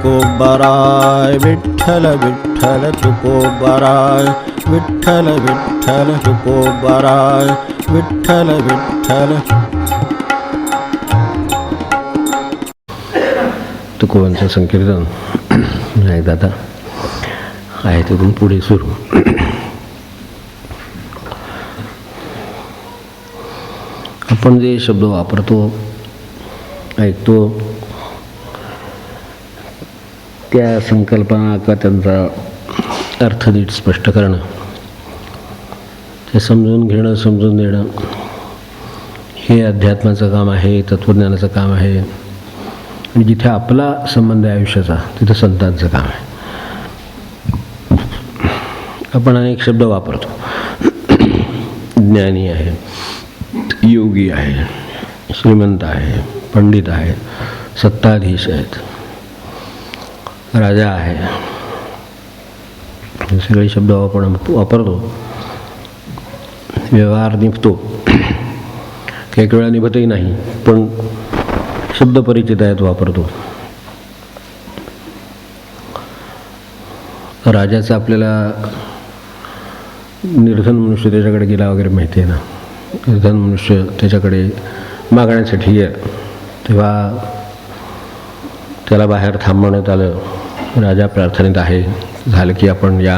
तुकोबाराय विठ्ठल विठ्ठल तुकोबाराय विठ्ठल विठ्ठल तुकोबाराय विठ्ठल विठ्ठल. तुकोबांचं संकीर्तन नाही दादा आहे तिथून पुढे सुरू. आपण जे शब्द वापरतो ऐकतो त्या संकल्पना का त्यांचा अर्थ नीट स्पष्ट करणं, ते समजून घेणं, समजून देणं हे अध्यात्माचं काम आहे, तत्त्वज्ञानाचं काम आहे. आणि जिथे आपला संबंध आहे आयुष्याचा तिथे संतांचं काम आहे. आपण अनेक शब्द वापरतो. ज्ञानी आहे, योगी आहे, श्रीमंत आहे, पंडित आहे, सत्ताधीश आहेत, राजा आहे, हे सगळे शब्द आपण वापरतो. व्यवहार निभतो, काही वेळा निभतही नाही, पण शब्द परिचित आहेत वापरतो. राजाचं आपल्याला निर्धन मनुष्य त्याच्याकडे गेला वगैरे माहिती आहे ना. निर्धन मनुष्य त्याच्याकडे मागण्यासाठी आहे, तेव्हा त्याला बाहेर थांबवण्यात आलं. राजा प्रार्थनेत आहे. झालं की आपण या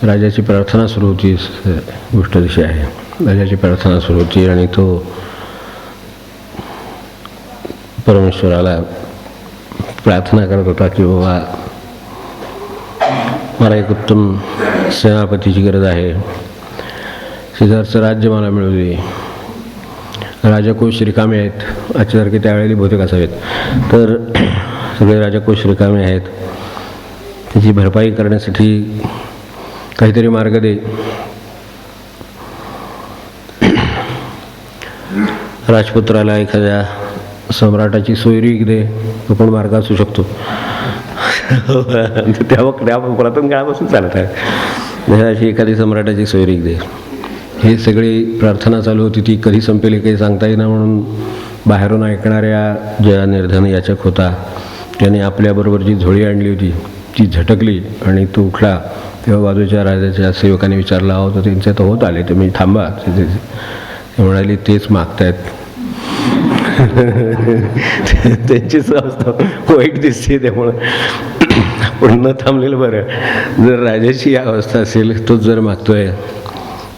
राजाची प्रार्थना सुरू होती. गोष्ट तशी आहे, राजाची प्रार्थना सुरू होती आणि तो परमेश्वराला प्रार्थना करत होता की बाबा मला एक उत्तम सेनापतीची गरज आहे, शेजारचं राज्य मला मिळू दे. राजकोष रिकामे आहेत, आजच्यासारखे त्यावेळेला बहुतेक असावेत. तर सगळे राजकोष रिकामे आहेत, त्याची भरपाई करण्यासाठी काहीतरी मार्ग दे. राजपुत्राला एखाद्या सम्राटाची सोयरीक दे, तो पण मार्ग असू शकतो. त्या पुरातन काळापासून चालत आहे. अशी एखादी सम्राटाची सोयरीक दे. हे सगळी प्रार्थना चालू होती. ती कधी संपेली काही सांगता येईना, म्हणून बाहेरून ऐकणाऱ्या ज्या निर्धन याचक होता त्याने आपल्याबरोबर जी झोळी आणली होती ती झटकली आणि तो उठला. तेव्हा बाजूच्या राजाच्या सेवकाने विचारला, अहो तर त्यांच्या तर होत आले, तुम्ही थांबा. ते म्हणाले तेच मागतायत. त्यांचीच अवस्था वाईट दिसते, त्यामुळं आपण न थांबलेलं बरं. जर राजाची या अवस्था असेल, तोच जर मागतोय,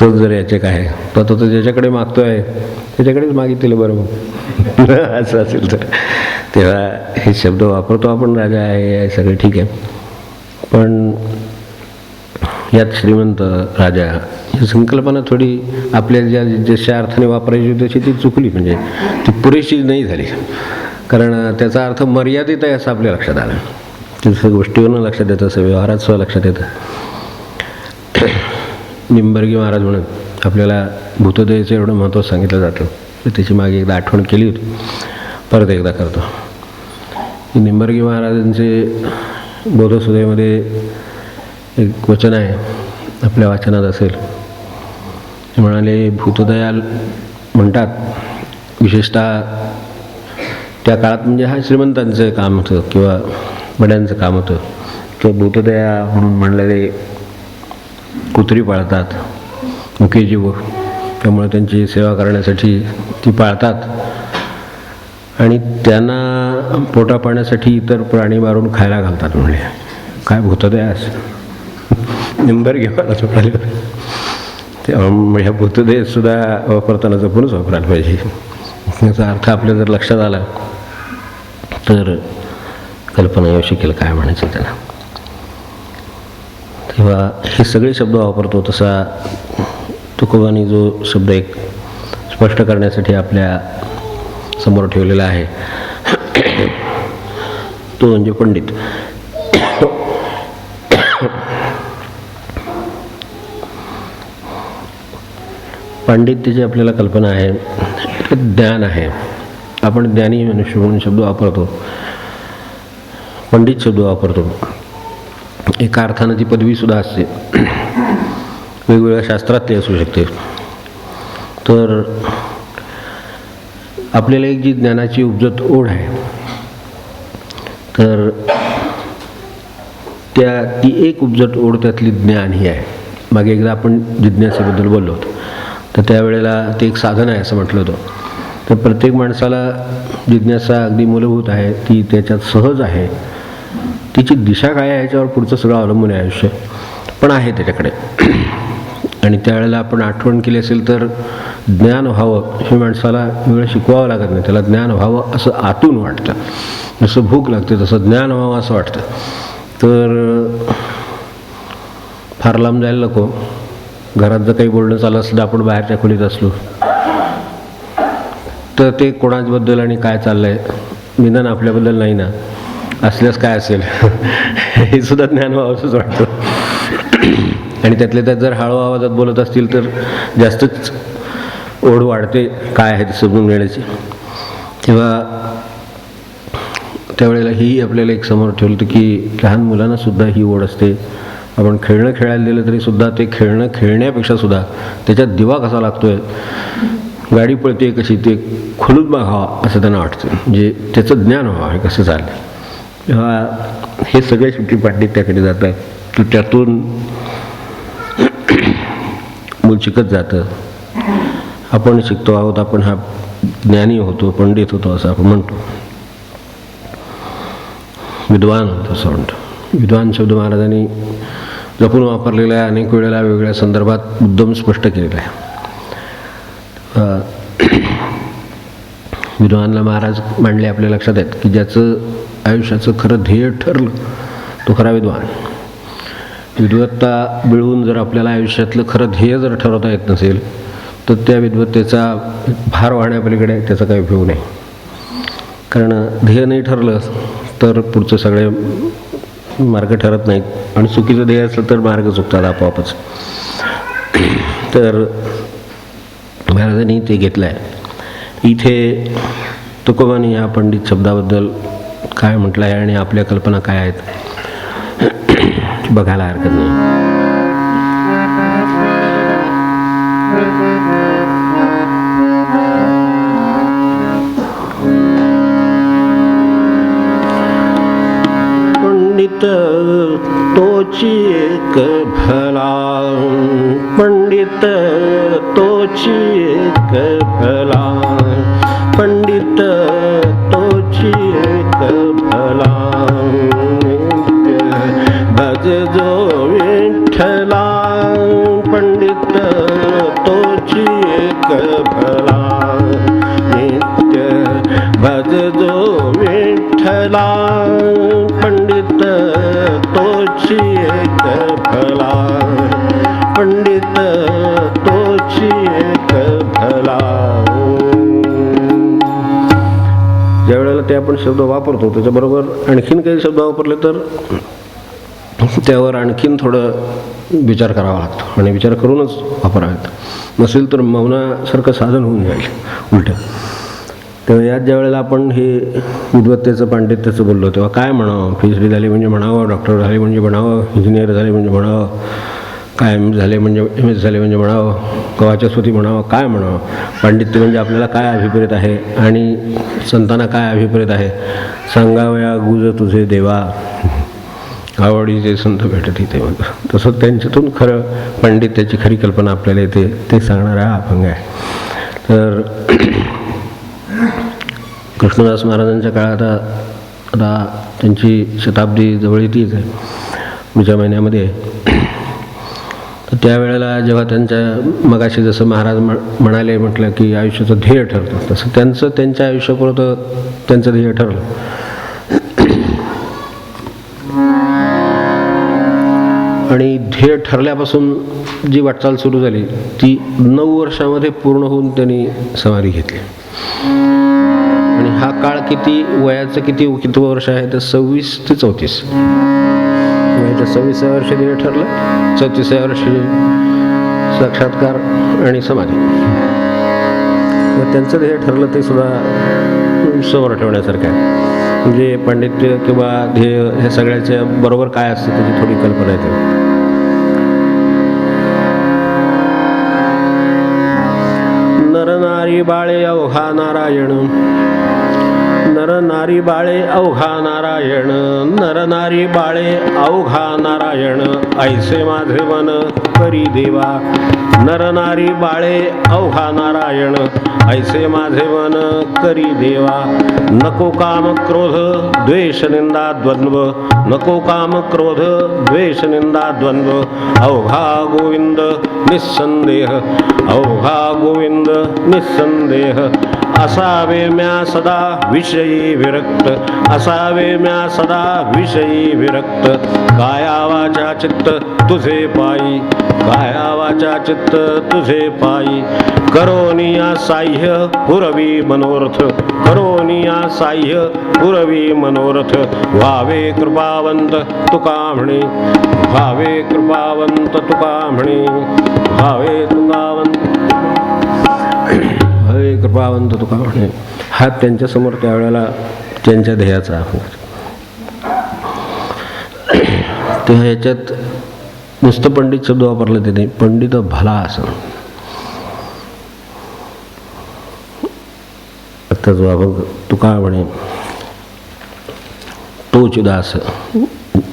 तोच जर याचक आहे, तो ज्याच्याकडे मागतोय त्याच्याकडेच मागितलेलं बरं मग. असं असेल तर तेव्हा हे शब्द वापरतो आपण. राजा आहे सगळे ठीक आहे, पण यात श्रीमंत राजा ही संकल्पना थोडी आपल्याला जशा अर्थाने वापरायची होती तशी ती चुकली, म्हणजे ती पुरेशी नाही झाली. कारण त्याचा अर्थ मर्यादित आहे असं आपल्या लक्षात आलं. तसं गोष्टीवरून लक्षात येतं, असं व्यवहारात सुद्धा लक्षात येतं. निंबर्गी महाराज म्हणत आपल्याला भूतदयेचं एवढं महत्त्व सांगितलं जातं, तर त्याची मागे एकदा आठवण केली होती, परत एकदा करतो. निंबर्गी महाराजांचे बोधसुधेमध्ये एक वचन आहे, आपल्या वाचनात असेल. ते म्हणाले, भूतदयाल म्हणतात विशेषतः त्या काळात, म्हणजे हा श्रीमंतांचं काम होतं किंवा बड्यांचं काम होतं, किंवा भूतदया म्हणून म्हणलेले कुत्री पाळतात मुकेजीवर, त्यामुळे त्यांची सेवा करण्यासाठी ती पाळतात आणि त्यांना पोटा पाण्यासाठी इतर प्राणी मारून खायला घालतात. म्हणले काय भूतदया असं नंबर घेवायला सोडाले. तेव्हा ह्या भूतदयेत सुद्धा वापरताना जपूनच वापरायला पाहिजे. याचा अर्थ आपल्या जर लक्षात आला तर कल्पना येऊ शकेल काय म्हणायचं त्याला. तेव्हा हे सगळे शब्द वापरतो तसा तुकोबांनी जो शब्द एक स्पष्ट करण्यासाठी आपल्या समोर ठेवलेला आहे तो म्हणजे पंडित. पांडित्याची आपल्याला कल्पना आहे, ज्ञान आहे. आपण ज्ञानी मनुष्य म्हणून शब्द वापरतो, पंडित शब्द वापरतो. एका अर्थानं ती पदवीसुद्धा असते, वेगवेगळ्या शास्त्रात ते असू शकते. तर आपल्याला एक जी ज्ञानाची उपजत ओढ आहे तर ती एक उपजत ओढ त्यातली ज्ञान ही आहे. मागे एकदा आपण जिज्ञासेबद्दल बोललो होतो, तर त्यावेळेला ते एक साधन आहे असं म्हटलं होतं. तर प्रत्येक माणसाला जिज्ञासा अगदी मूलभूत आहे, ती त्याच्यात सहज आहे. तिची दिशा काय आहे याच्यावर पुढचं सगळं अवलंबून आहे आयुष्य, पण आहे त्याच्याकडे. आणि त्यावेळेला आपण आठवण केली असेल तर ज्ञान व्हावं हे माणसाला वेळ शिकवावं लागत नाही, त्याला ज्ञान व्हावं असं आतून वाटतं. जसं भूक लागते तसं ज्ञान व्हावं असं वाटतं. तर फार लांब जायला नको. घरात जर काही बोलणं चाललं असलं, आपण बाहेरच्या खोलीत असलो तर ते कोणाबद्दल आणि काय चाललं आहे, निदान आपल्याबद्दल नाही ना, असल्यास काय असेल हे सुद्धा ज्ञान व्हावं असंच वाटतं. आणि त्यातल्या त्यात जर हळू आवाजात बोलत असतील तर जास्तच ओढ वाढते काय आहे ते समजून घेण्याची. तेव्हा त्यावेळेला ही आपल्याला एक समोर ठेवलं होतं की लहान मुलांना सुद्धा ही ओढ असते. आपण खेळणं खेळायला दिलं तरी सुद्धा ते खेळणं खेळण्यापेक्षा सुद्धा त्याच्यात दिवा कसा लागतोय, गाडी पळते कशी, ते खोलून बघावं असं त्यांना वाटतं. म्हणजे त्याचं ज्ञान व्हावं हे कसं झालं. तेव्हा हे सगळे शेवटी पांडित्याकडे जातात. तर त्यातून मूल शिकत जातं. आपण शिकतो आहोत, आपण हा ज्ञानी होतो, पंडित होतो असं आपण म्हणतो. विद्वान होतो असं म्हणतो. विद्वान शब्द महाराजांनी जपून वापरलेला आहे, अनेक वेळेला वेगवेगळ्या संदर्भात मुद्दाम स्पष्ट केलेला आहे. विद्वानला महाराज मांडले आपल्या लक्षात आहेत की ज्याचं आयुष्याचं खरं ध्येय ठरलं तो खरा विद्वान. विद्वत्ता मिळवून जर आपल्याला आयुष्यातलं खरं ध्येय जर ठरवता येत नसेल तर त्या विद्वत्तेचा भार वाहण्यापलीकडे त्याचा काही उपयोग नाही. कारण ध्येय नाही ठरलं तर पुढचं सगळे मार्ग ठरत नाहीत, आणि चुकीचं ध्येय असलं तर मार्ग चुकतात आपोआपच. तर महाराजांनी ते घेतलं आहे. इथे तुकोबांनी या पंडित शब्दाबद्दल काय म्हटलं आहे आणि आपल्या कल्पना काय आहेत बघायला हरकत नाही. पंडित तोची एक भला, पंडित तोची एक भला, पंडित तोची एक भला, भज जो विठ्ठला, पंडित तोची एक भला, नित्य भज जो विठ्ठला, पंडित तोची एक भला, पंडित तोची एक भला. ज्या वेळेला ते आपण शब्द वापरतो त्याच्याबरोबर आणखीन काही शब्द वापरले तर त्यावर आणखीन थोडं विचार करावा लागतो, आणि विचार करूनच वापरावेत. नसेल तर मौनासारखं साधन होऊन जाईल उलटं. तेव्हा यात ज्या वेळेला आपण हे विद्वत्तेचं पांडित्याचं बोललो तेव्हा काय म्हणावं, PhD झाली म्हणजे म्हणावं, डॉक्टर झाले म्हणजे म्हणावं, इंजिनियर झाले म्हणजे म्हणावं, काय झाले म्हणजे MS झाले म्हणजे म्हणावं, कवाचस्पती म्हणावं, काय म्हणावं. पांडित्य म्हणजे आपल्याला काय अभिप्रेत आहे आणि संतांना काय अभिप्रेत आहे, सांगावया गुज तुझे देवा, आवडीचे संत भेटत इथे. तसं त्यांच्यातून खरं पांडित्याची खरी कल्पना आपल्याला येते, ते सांगणारा हा अभंग आहे. तर कृष्णदास महाराजांच्या काळात आता त्यांची शताब्दी जवळ येतीच आहे, पुढच्या महिन्यामध्ये. तर त्यावेळेला जेव्हा त्यांच्या मगाशी जसं महाराज म्हणाले म्हटलं की आयुष्याचं ध्येय ठरतं, तसं त्यांच्या आयुष्यापुरतं त्यांचं ध्येय ठरलं. आणि ध्येय ठरल्यापासून जी वाटचाल सुरू झाली ती 9 वर्षामध्ये पूर्ण होऊन त्यांनी समाधी घेतली. आणि हा काळ किती वयाचं किती वर्ष आहे तर 26 ते 34. वयाच्या 26व्या वर्षी ध्येय ठरलं, 34व्या वर्षी साक्षात्कार आणि समाधी. त्यांचं ध्येय ठरलं ते सुद्धा समोर ठेवण्यासारखं आहे. म्हणजे पांडित्य किंवा ध्येय हे सगळ्याच्या बरोबर काय असतं त्याची थोडी कल्पना येते. नर नारी बाळे अवघा नारायण, नर नारी बाळे अवघा नारायण, नर नारी बाळे अवघा नारायण, ऐसे माझे मन करी देवा. नर नारी बाळे अवघा नारायण, ऐसे माझे मन करी देवा. नको काम क्रोध द्वेष निंदा द्वंद्व, नको काम क्रोध द्वेष निंदा द्वंद्व, अवघा गोविंद निस्संदेह, अवघा गोविंद निस्संदेह. असावे म्या सदा विषयी विरक्त, असावे म्या सदा विषयी विरक्त. काया वाचा चित्त तुझे पायी, काया वाचा चित्त तुझे पायी. करोनिया साह्य पुरवी मनोरथ, करोनिया साह्य पुरवी मनोरथ. व्हावे कृपावंत तुका म्हणे, व्हावे कृपावंत तुका म्हणे, व्हावे तुकावंत, व्हावे कृपावंत तुका म्हणे. हात त्यांच्यासमोर त्यावेळेला त्यांच्या ध्येयाचा आहे. तेव्हा याच्यात नुसतं पंडित शब्द वापरला त्याने, पंडित भला असं. आता जो आपण तुका म्हणे तोच दास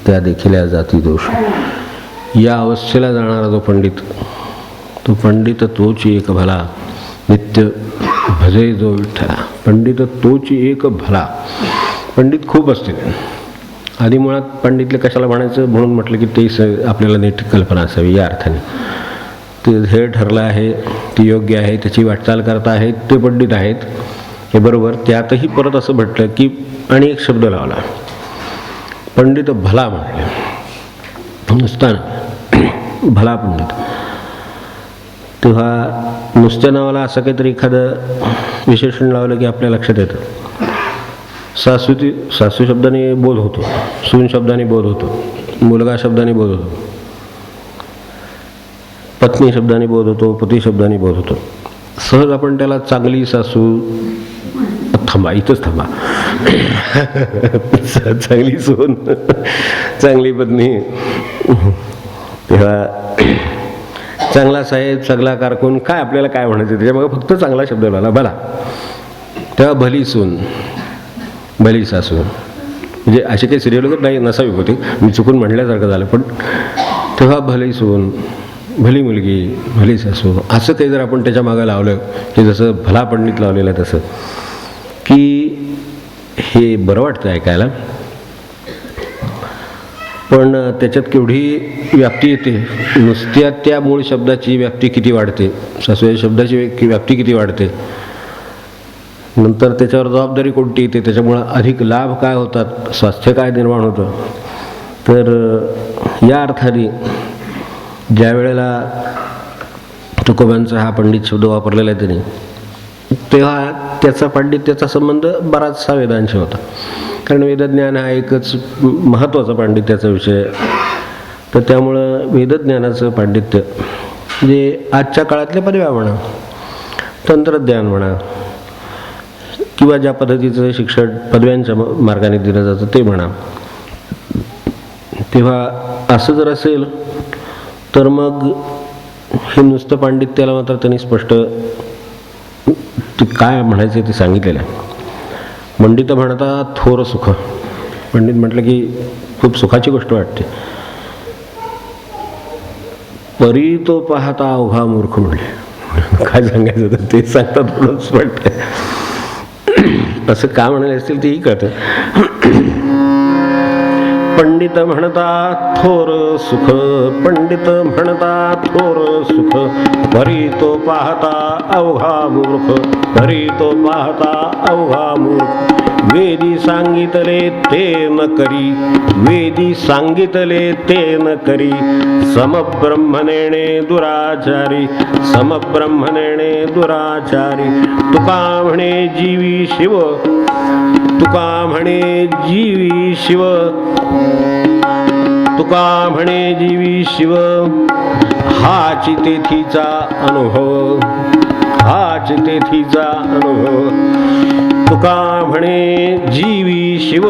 त्या देखील या जाती दोष. या अवस्थेला जाणारा जो पंडित, तो पंडित तोच एक भला, नित्य भजे जो विठ्ठला. पंडित तोच एक भला. पंडित खूप असतील. आधी मुळात पंडितले कशाला म्हणायचं म्हणून म्हटलं की ते आपल्याला नीट कल्पना असावी. या अर्थाने ते ध्येय ठरलं आहे, ती योग्य आहे, त्याची वाटचाल करता आहेत, ते पंडित आहेत, हे बरोबर. त्यातही परत असं म्हटलं की आणि एक शब्द लावला, पंडित भला म्हटले. नुसता भला पंडित. तेव्हा नुसत्या नावाला असं काहीतरी एखादं विशेषण लावलं की आपल्या लक्षात येतं. सासू शब्दाने बोध होतो, सून शब्दाने बोध होतो, मुलगा शब्दाने बोध होतो, पत्नी शब्दाने बोध होतो, पती शब्दाने बोध होतो. सहज आपण त्याला चांगली सासू, थांबा इथंच थांबा, चांगली सून, चांगली पत्नी, तेव्हा चांगला साहेब, चांगला कारकून, काय आपल्याला काय म्हणायचं त्याच्यामुळे फक्त चांगला शब्द लावला भला. तेव्हा भली सून, भली सासू, म्हणजे अशी काही सिरियल नाही नसावी होती, मी चुकून म्हटल्यासारखं झालं. पण तेव्हा भली सून, भली मुलगी, भली सासू, असं काही जर आपण त्याच्या मागं लावलं की जसं भला पंडित लावलेलं आहे तसं, की हे बरं वाटतं ऐकायला. पण त्याच्यात केवढी व्याप्ती येते. नुसत्या त्या मूळ शब्दाची व्याप्ती किती वाढते, सासू या शब्दाची व्याप्ती किती वाढते, नंतर त्याच्यावर जबाबदारी कोणती येते, त्याच्यामुळं अधिक लाभ काय होतात, स्वास्थ्य काय निर्माण होतं. तर या अर्थाने ज्या वेळेला तुकोबांचा हा पंडित शब्द वापरलेला आहे त्यांनी, तेव्हा त्याचा पांडित्याचा संबंध बराचसा वेदांशी होता. कारण वेदज्ञान हा एकच महत्त्वाचा पांडित्याचा विषय. तर त्यामुळं वेदज्ञानाचं पांडित्य म्हणजे आजच्या काळातल्या पदव्या म्हणा, तंत्रज्ञान म्हणा, किंवा ज्या पद्धतीचं शिक्षण पदव्यांच्या मार्गाने दिलं जातं ते म्हणा. तेव्हा असं जर असेल तर मग हे नुसतं पांडित्याला मात्र त्यांनी स्पष्ट ते काय म्हणायचं ते सांगितलेलं आहे. पंडित म्हणता थोर सुख. पंडित म्हटलं की खूप सुखाची गोष्ट वाटते. परी तो पाहता अवघा मूर्ख म्हणले. काय सांगायचं होतं ते सांगतात म्हणून स्पष्ट. असं का म्हणाले असतील तेही कळतं. पंडित म्हणता थोर सुख, पंडित म्हणता थोर सुख, परी तो पाहता अवघा मूर्ख, परी तो पाहता अवघा मूर्ख. वेदी सांगितले ते न करी, वेदी सांगितले ते न करी, समब्रह्मनेणे दुराचारी, समब्रह्मनेणे दुराचारी. तुका म्हणे जीवी शिव, तुका म्हणे जीवी शिव, तुका म्हणे जीवी शिव, हाच तेथीचा अनुभव, हाच तेथीचा अनुभव. तुका म्हणे जीवी शिव,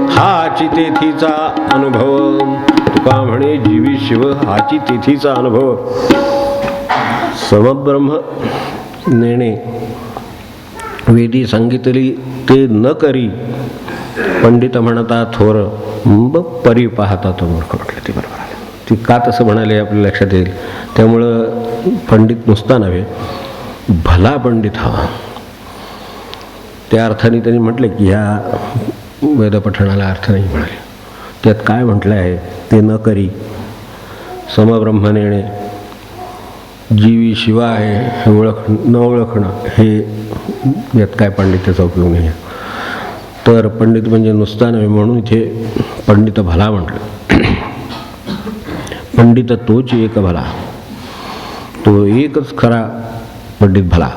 हाच तेथीचा अनुभव. तुका म्हणे जीवी शिव, हाची तेथीचा अनुभव. समब्रह्म नेणे वेदी सांगितली ते न करी, पंडित म्हणता थोर मग परी पाहता तो मूर्ख. म्हटलं ते बरोबर आहे. ती का तसं म्हणाले आपल्या लक्षात येईल. त्यामुळं पंडित नुसता नव्हे, भला पंडित हवा. त्या अर्थाने त्यांनी म्हटले की ह्या वेदपठणाला अर्थ नाही म्हणाले. त्यात काय म्हटलं आहे ते न करी, समब्रह्मनेणे, जीवी शिवा आहे हे न ओळखणं, हे यात काय पंडिताचा उपयोग नाही. तर पंडित म्हणजे नुसता नव्हे, म्हणून इथे पंडित भला म्हटलं. पंडित तोच एक भला, तो एकच खरा पंडित भला.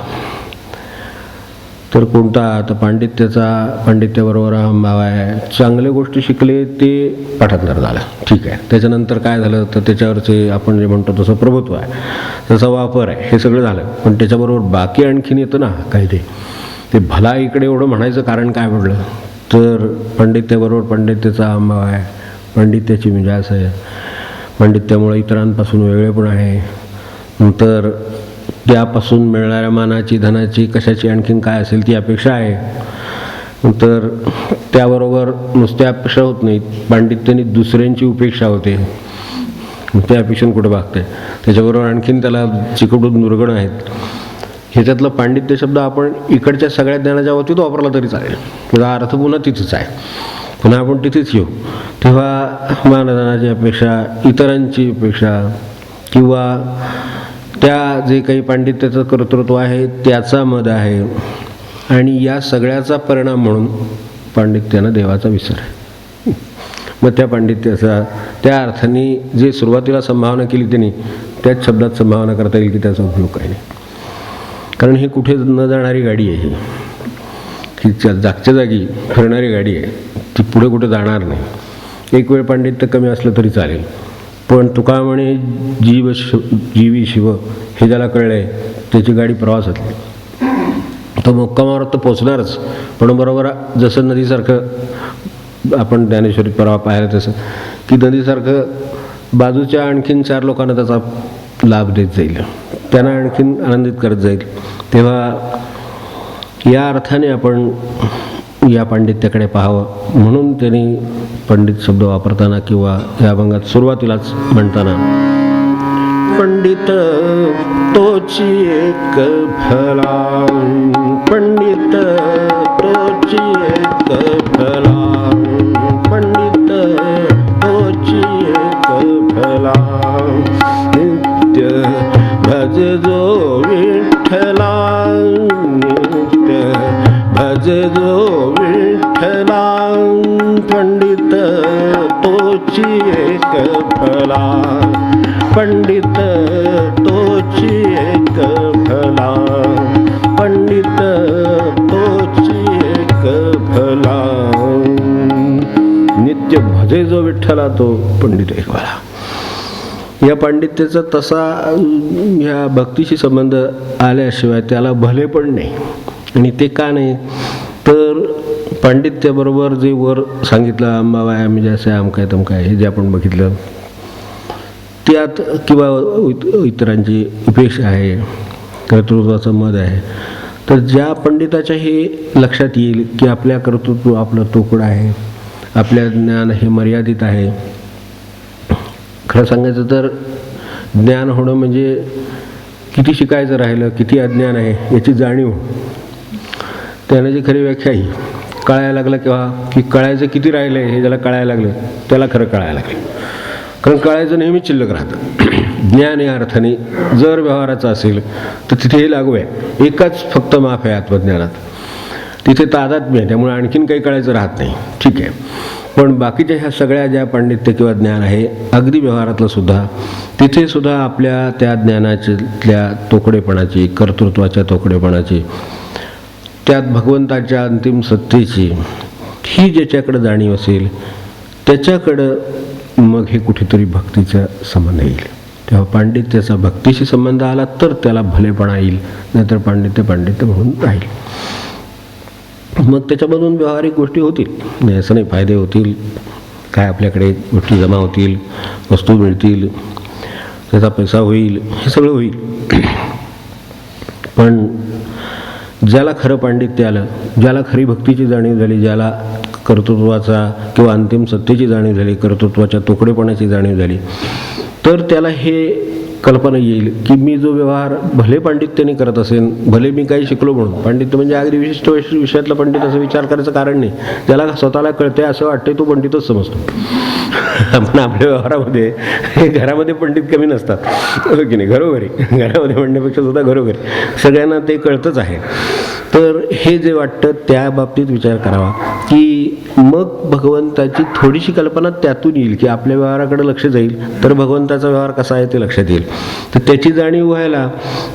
तर कोणता? तर पांडित्याबरोबर अहमभाव आहे. चांगल्या गोष्टी शिकले ते पाठांतर झालं, ठीक आहे. त्याच्यानंतर काय झालं तर त्याच्यावरचे आपण जे म्हणतो तसं प्रभुत्व आहे, त्याचा वापर आहे, हे सगळं झालं. पण त्याच्याबरोबर बाकी आणखीन येतं ना काही ते भला. इकडे एवढं म्हणायचं कारण काय म्हटलं तर पांडित्याबरोबर पंडित्याचा अहमभाव आहे, पांडित्याची मिजाज आहे, पांडित्यामुळे इतरांपासून वेगळेपण आहे. नंतर त्यापासून मिळणाऱ्या मानाची, धनाची, कशाची आणखीन काय असेल ती अपेक्षा आहे. नंतर त्याबरोबर नुसत्या अपेक्षा होत नाहीत, पांडित्याने दुसऱ्यांची उपेक्षा होते. त्या अपेक्षेने कुठं भागते. त्याच्याबरोबर आणखीन त्याला चिकटून दुर्गुण आहेत. ह्याच्यातलं पांडित्य शब्द आपण इकडच्या सगळ्या ज्ञानाच्या बाबतीत वापरला तरी चालेल. त्याचा अर्थ पुन्हा तिथेच आहे. पुन्हा आपण तिथेच येऊ. तेव्हा मानधनाची अपेक्षा, इतरांची अपेक्षा, किंवा त्या जे काही पांडित्याचं कर्तृत्व आहे त्याचा मद आहे, आणि या सगळ्याचा परिणाम म्हणून पांडित्यानं देवाचा विसर आहे. मग त्या पांडित्याचा त्या अर्थाने जे सुरुवातीला संभावना केली त्यांनी, त्याच शब्दात संभावना करता येईल की त्याचा उपयोग काही नाही. कारण ही कुठे न जाणारी गाडी आहे, ही जागच्या जागी फिरणारी गाडी आहे, ती पुढे कुठे जाणार नाही. एक वेळ पांडित्य कमी असलं तरी चालेल, पण तुका म्हणे जीवी शिव हे ज्याला कळलं आहे त्याची गाडी प्रवासातली, तो मुक्कामावर तर पोचणारच. पण बरोबर जसं नदीसारखं आपण ज्ञानेश्वरीत परवा पाहिलं तसं की नदीसारखं बाजूच्या आणखीन 4 लोकांना त्याचा लाभ देत जाईल, त्यांना आणखीन आनंदित करत जाईल. तेव्हा या अर्थाने आपण या पांडित्याकडे पाहावं. म्हणून त्यांनी पंडित शब्द वापरताना किंवा या अभंगात सुरुवातीलाच म्हणताना पंडित तोची एक भला, पंडित तोची एक भला, पंडित तोची एक भला, नित्य भज जो विठ्ठला, नित्य भज जो विठ्ठला, पंडित तोची एक भला, पंडित तोची एक भला, पंडित तोची एक भला, नित्य भजे जो विठ्ठला तो पंडित एक भला. या पांडित्याचा तसा ह्या भक्तीशी संबंध आल्याशिवाय त्याला भले पण नाही. आणि ते का नाही तर पांडित्याबरोबर जे वर सांगितलं अंबाबाई आम्ही जसे आमकाय तमकाय हे जे आपण बघितलं त्यात, किंवा इतरांची उपेक्षा आहे, कर्तृत्वाचं मद आहे, तर ज्या पंडिताच्या हे लक्षात येईल की आपल्या कर्तृत्व आपलं तोकडं आहे, आपल्या ज्ञान हे मर्यादित आहे. खरं सांगायचं तर ज्ञान होणं म्हणजे किती शिकायचं राहिलं, किती अज्ञान आहे याची जाणीव, त्याने जी खरी व्याख्या ही कळायला लागलं केव्हा की कळायचं किती राहिलं आहे हे ज्याला कळायला लागलं त्याला खरं कळायला लागलं. कारण कळायचं नेहमीच शिल्लक राहतं. ज्ञान या अर्थाने जर व्यवहाराचं असेल तर तिथेही लागू आहे. एकच फक्त माफ आहे आत्मज्ञानात, तिथे तादात्म्य आहे, त्यामुळे आणखीन काही कळायचं राहत नाही, ठीक आहे. पण बाकीच्या ह्या सगळ्या ज्या पांडित्य किंवा ज्ञान आहे अगदी व्यवहारातलं सुद्धा, तिथे सुद्धा आपल्या त्या ज्ञानाच्या तोकडेपणाची, कर्तृत्वाच्या तोकडेपणाची, त्यात भगवंताच्या अंतिम सत्तेची ही ज्याच्याकडं जाणीव असेल त्याच्याकडं मग हे कुठेतरी भक्तीचा संबंध येईल. तेव्हा पांडित्याचा भक्तीशी संबंध आला तर त्याला भलेपणा येईल, नाहीतर पांडित्य म्हणून राहील. मग त्याच्यामधून व्यावहारिक गोष्टी होतील, नाही असं नाही, फायदे होतील, काय आपल्याकडे गोष्टी जमा होतील, वस्तू मिळतील, त्याचा पैसा होईल, हे सगळं होईल. पण ज्याला खरं पांडित्य आलं, ज्याला खरी भक्तीची जाणीव झाली, ज्याला कर्तृत्वाचा किंवा अंतिम सत्तेची जाणीव झाली, कर्तृत्वाच्या तोकडेपणाची जाणीव झाली, तर त्याला हे कल्पना येईल की मी जो व्यवहार भले पांडित्याने करत असेल, भले मी काही शिकलो म्हणून, पांडित्य म्हणजे अगदी विशिष्ट विषयातला पंडित असं विचार करायचं कारण नाही, ज्याला स्वतःला कळते असं वाटते तो पंडितच समजतो. आपण आपल्या व्यवहारामध्ये घरामध्ये पंडित कमी नसतात, हो की नाही, घरोघरी, घरामध्ये म्हणण्यापेक्षा सुद्धा घरोघरी सगळ्यांना ते कळतंच आहे. तर हे जे वाटतं त्या बाबतीत विचार करावा की मग भगवंताची थोडीशी कल्पना त्यातून येईल की आपल्या व्यवहाराकडे लक्ष जाईल तर भगवंताचा व्यवहार कसा आहे ते लक्षात येईल. तर त्याची जाणीव व्हायला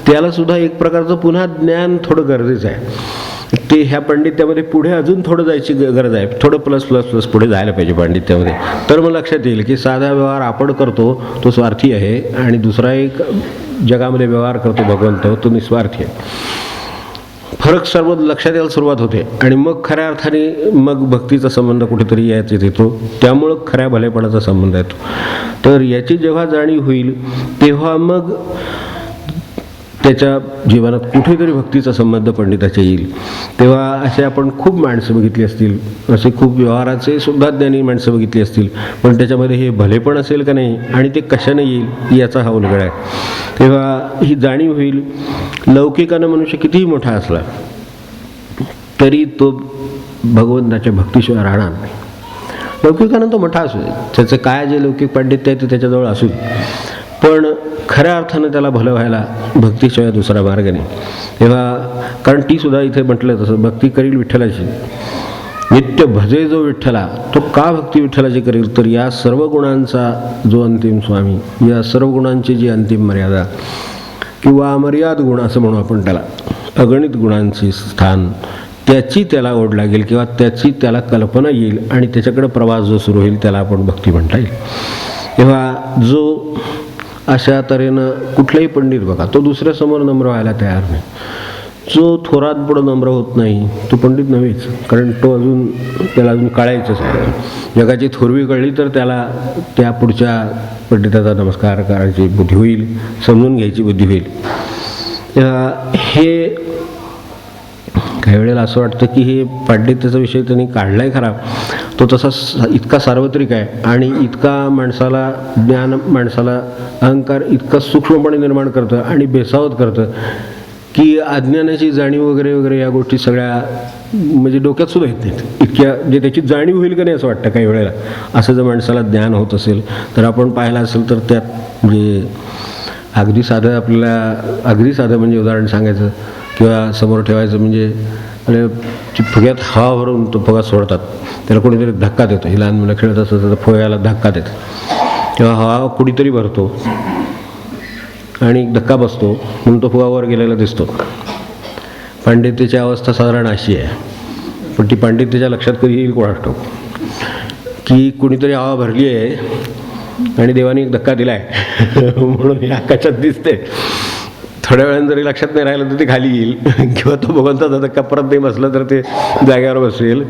त्याला सुद्धा एक प्रकारचं पुन्हा ज्ञान थोडं गरजेचं आहे. ते ह्या पांडित्यामध्ये पुढे अजून थोडं जायची गरज आहे, थोडं प्लस प्लस प्लस पुढे जायला पाहिजे पांडित्यामध्ये. तर मग लक्षात येईल की साधा व्यवहार आपण करतो तो स्वार्थी आहे आणि दुसरा एक जगामध्ये व्यवहार करतो भगवंत तो निस्वार्थी आहे. फरक सर्व लक्षात यायला सुरुवात होते आणि मग खऱ्या अर्थाने मग भक्तीचा संबंध कुठेतरी यायचा येतो, त्यामुळं खऱ्या भलेपणाचा संबंध येतो. तर याची जेव्हा जाणीव होईल तेव्हा मग त्याच्या जीवनात कुठेतरी भक्तीचा संबंध पंडिताच्या येईल. तेव्हा असे आपण खूप माणसं बघितली असतील, असे खूप व्यवहाराचे सुद्धा ज्ञानी माणसं बघितली असतील, पण त्याच्यामध्ये हे भलेपण असेल का नाही आणि ते कशाने येईल याचा हा उलगडा आहे. तेव्हा ही जाणीव होईल. लौकिकानं मनुष्य कितीही मोठा असला तरी तो भगवंताच्या भक्तीशिवाय राहणार नाही. लौकिकानं तो मोठा असू दे, त्याचं काय जे लौकिक पांडित्य आहे ते त्याच्याजवळ असू दे, पण खऱ्या अर्थानं त्याला भलं व्हायला भक्तीशिवाय दुसरा मार्ग नाही. तेव्हा कारण ती सुद्धा इथे म्हटलं तसं भक्ती करील विठ्ठलाची, नित्य भजे जो विठ्ठला, तो का भक्ती विठ्ठलाची करेल तर या सर्व गुणांचा जो अंतिम स्वामी, या सर्व गुणांची जी अंतिम मर्यादा किंवा अमर्याद गुण असं म्हणू आपण त्याला, अगणित गुणांची स्थान, त्याची त्याला ओढ लागेल किंवा त्याची त्याला कल्पना येईल आणि त्याच्याकडे प्रवास जो सुरू होईल त्याला आपण भक्ती म्हणता येईल. तेव्हा जो अशा तऱ्हेनं कुठलाही पंडित बघा, तो दुसऱ्यासमोर नम्र व्हायला तयार नाही. जो थोरात पुढं नम्र होत नाही तो पंडित नव्हेच, कारण तो त्याला अजून कळायचंच आहे. जगाची थोरवी कळली तर त्याला त्या पुढच्या पंडिताचा नमस्कार करायची बुद्धी होईल, समजून घ्यायची बुद्धी होईल. हे काही वेळेला असं वाटतं की हे पांडित्याचा विषय त्यांनी काढलाय खरा, तो तसा इतका सार्वत्रिक आहे आणि इतका माणसाला ज्ञान, माणसाला अहंकार इतका सूक्ष्मपणे निर्माण करतं आणि बेसावत करतं की अज्ञानाची जाणीव वगैरे वगैरे या गोष्टी सगळ्या म्हणजे डोक्यात सुद्धा येत नाहीत. इतक्या जे त्याची जाणीव होईल का नाही असं वाटतं काही वेळेला. असं जर माणसाला ज्ञान होत असेल तर आपण पाहिलं असेल तर त्यात म्हणजे अगदी साधं म्हणजे उदाहरण सांगायचं किंवा समोर ठेवायचं म्हणजे फुग्यात हवा भरून तो फुगा सोडतात, त्याला कोणीतरी धक्का देतो. ही लहान मुलं खेळत असतात तर फुग्याला धक्का देतात, तेव्हा हवा कुणीतरी भरतो आणि धक्का बसतो म्हणून तो फुगा वर गेलेला दिसतो. पांडित्याची अवस्था साधारण अशी आहे, पण ती पांडित्याच्या लक्षात कधी येईल कोणास ठाऊक की कुणीतरी हवा भरली आहे आणि देवाने एक धक्का दिला आहे म्हणून हे आकाशात दिसते. थोड्या वेळानं जरी लक्षात नाही राहिलं तर ते खाली येईल किंवा तो भगवंताचा धक्का परत नाही बसला तर ते जाग्यावर बसेल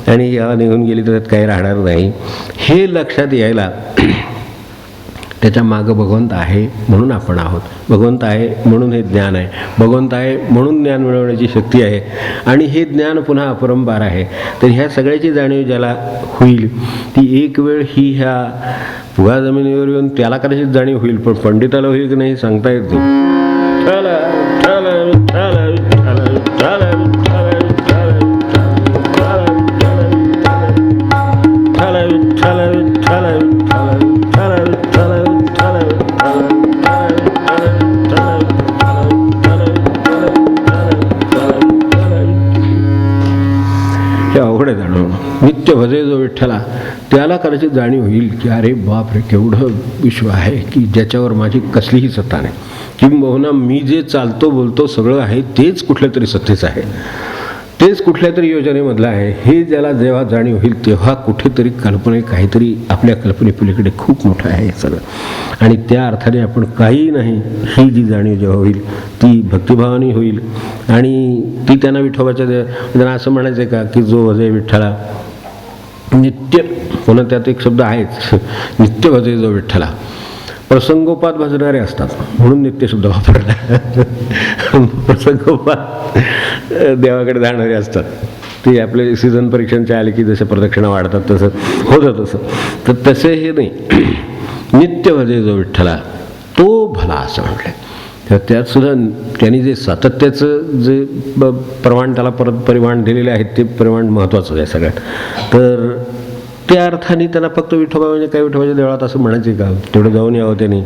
आणि हवा निघून गेली तर त्यात काही राहणार नाही. हे लक्षात यायला त्याच्या मागं भगवंत आहे म्हणून आपण आहोत, भगवंत आहे म्हणून हे ज्ञान आहे, भगवंत आहे म्हणून ज्ञान मिळवण्याची शक्ती आहे आणि हे ज्ञान पुन्हा अपरंपार आहे. तर ह्या सगळ्याची जाणीव ज्याला होईल ती एक वेळ ही ह्या फुगा जमिनीवर येऊन त्याला कदाचित जाणीव होईल, पण पंडिताला होईल की नाही सांगता येत नाही. हे अवघड आहे जाणून. नित्य भजे जो विठ्ठला, त्याला कदाचित जाणीव होईल की अरे बाप रे केवढं विश्व आहे की ज्याच्यावर माझी कसलीही सत्ता नाही, किंबहुना मी जे चालतो बोलतो सगळं आहे तेच कुठल्या तरी सत्तेचं आहे, तेच कुठल्या तरी योजनेमधलं आहे. हे ज्याला जेव्हा जाणीव होईल तेव्हा कुठेतरी कल्पने काहीतरी आपल्या कल्पनेपलीकडे खूप मोठं आहे सगळं आणि त्या अर्थाने आपण काही नाही ही जी जाणीव जेव्हा होईल ती भक्तिभावाने होईल आणि ती त्यांना विठोबाच्या त्यांना असं म्हणायचं आहे का की जो भजे विठ्ठला नित्य, पुन्हा त्यात एक शब्द आहेच, नित्य भजे जो विठ्ठला. प्रसंगोपात भाजणारे असतात म्हणून नित्यशब्द वापरला. प्रसंगोपात देवाकडे जाणारे असतात, ते आपले सीझन परीक्षांच्या आले की जसे प्रदक्षिणा वाढतात तसं होतं तसं. तर तसे हे नाही, नित्य भजे जो विठ्ठला तो भला असं म्हटलं. तर त्यात सुद्धा त्यांनी जे सातत्याचं जे प्रमाण त्याला परत परिमाण दिलेले आहेत ते प्रमाण महत्त्वाचं आहे सगळ्यात. तर त्या अर्थाने त्यांना फक्त विठोबा म्हणजे काय विठोबाच्या देवळात असं म्हणायचे का, तेवढं जाऊन यावं त्यांनी,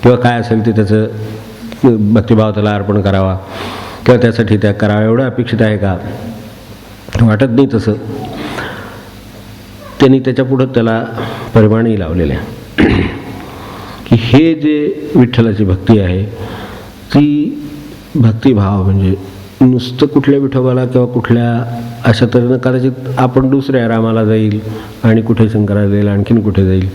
किंवा काय असेल ते त्याचं भक्तिभाव त्याला अर्पण करावा किंवा त्यासाठी त्या करावा एवढं अपेक्षित आहे का, वाटत नाही तसं. त्यांनी त्याच्यापुढं त्याला परिमाणही लावलेलं आहे की हे जे विठ्ठलाची भक्ती आहे ती भक्तिभाव म्हणजे नुसतं कुठल्या विठोबाला किंवा कुठल्या अशा तऱ्हेनं कदाचित आपण दुसऱ्या रामाला जाईल आणि कुठे शंकराला जाईल, आणखीन कुठे जाईल,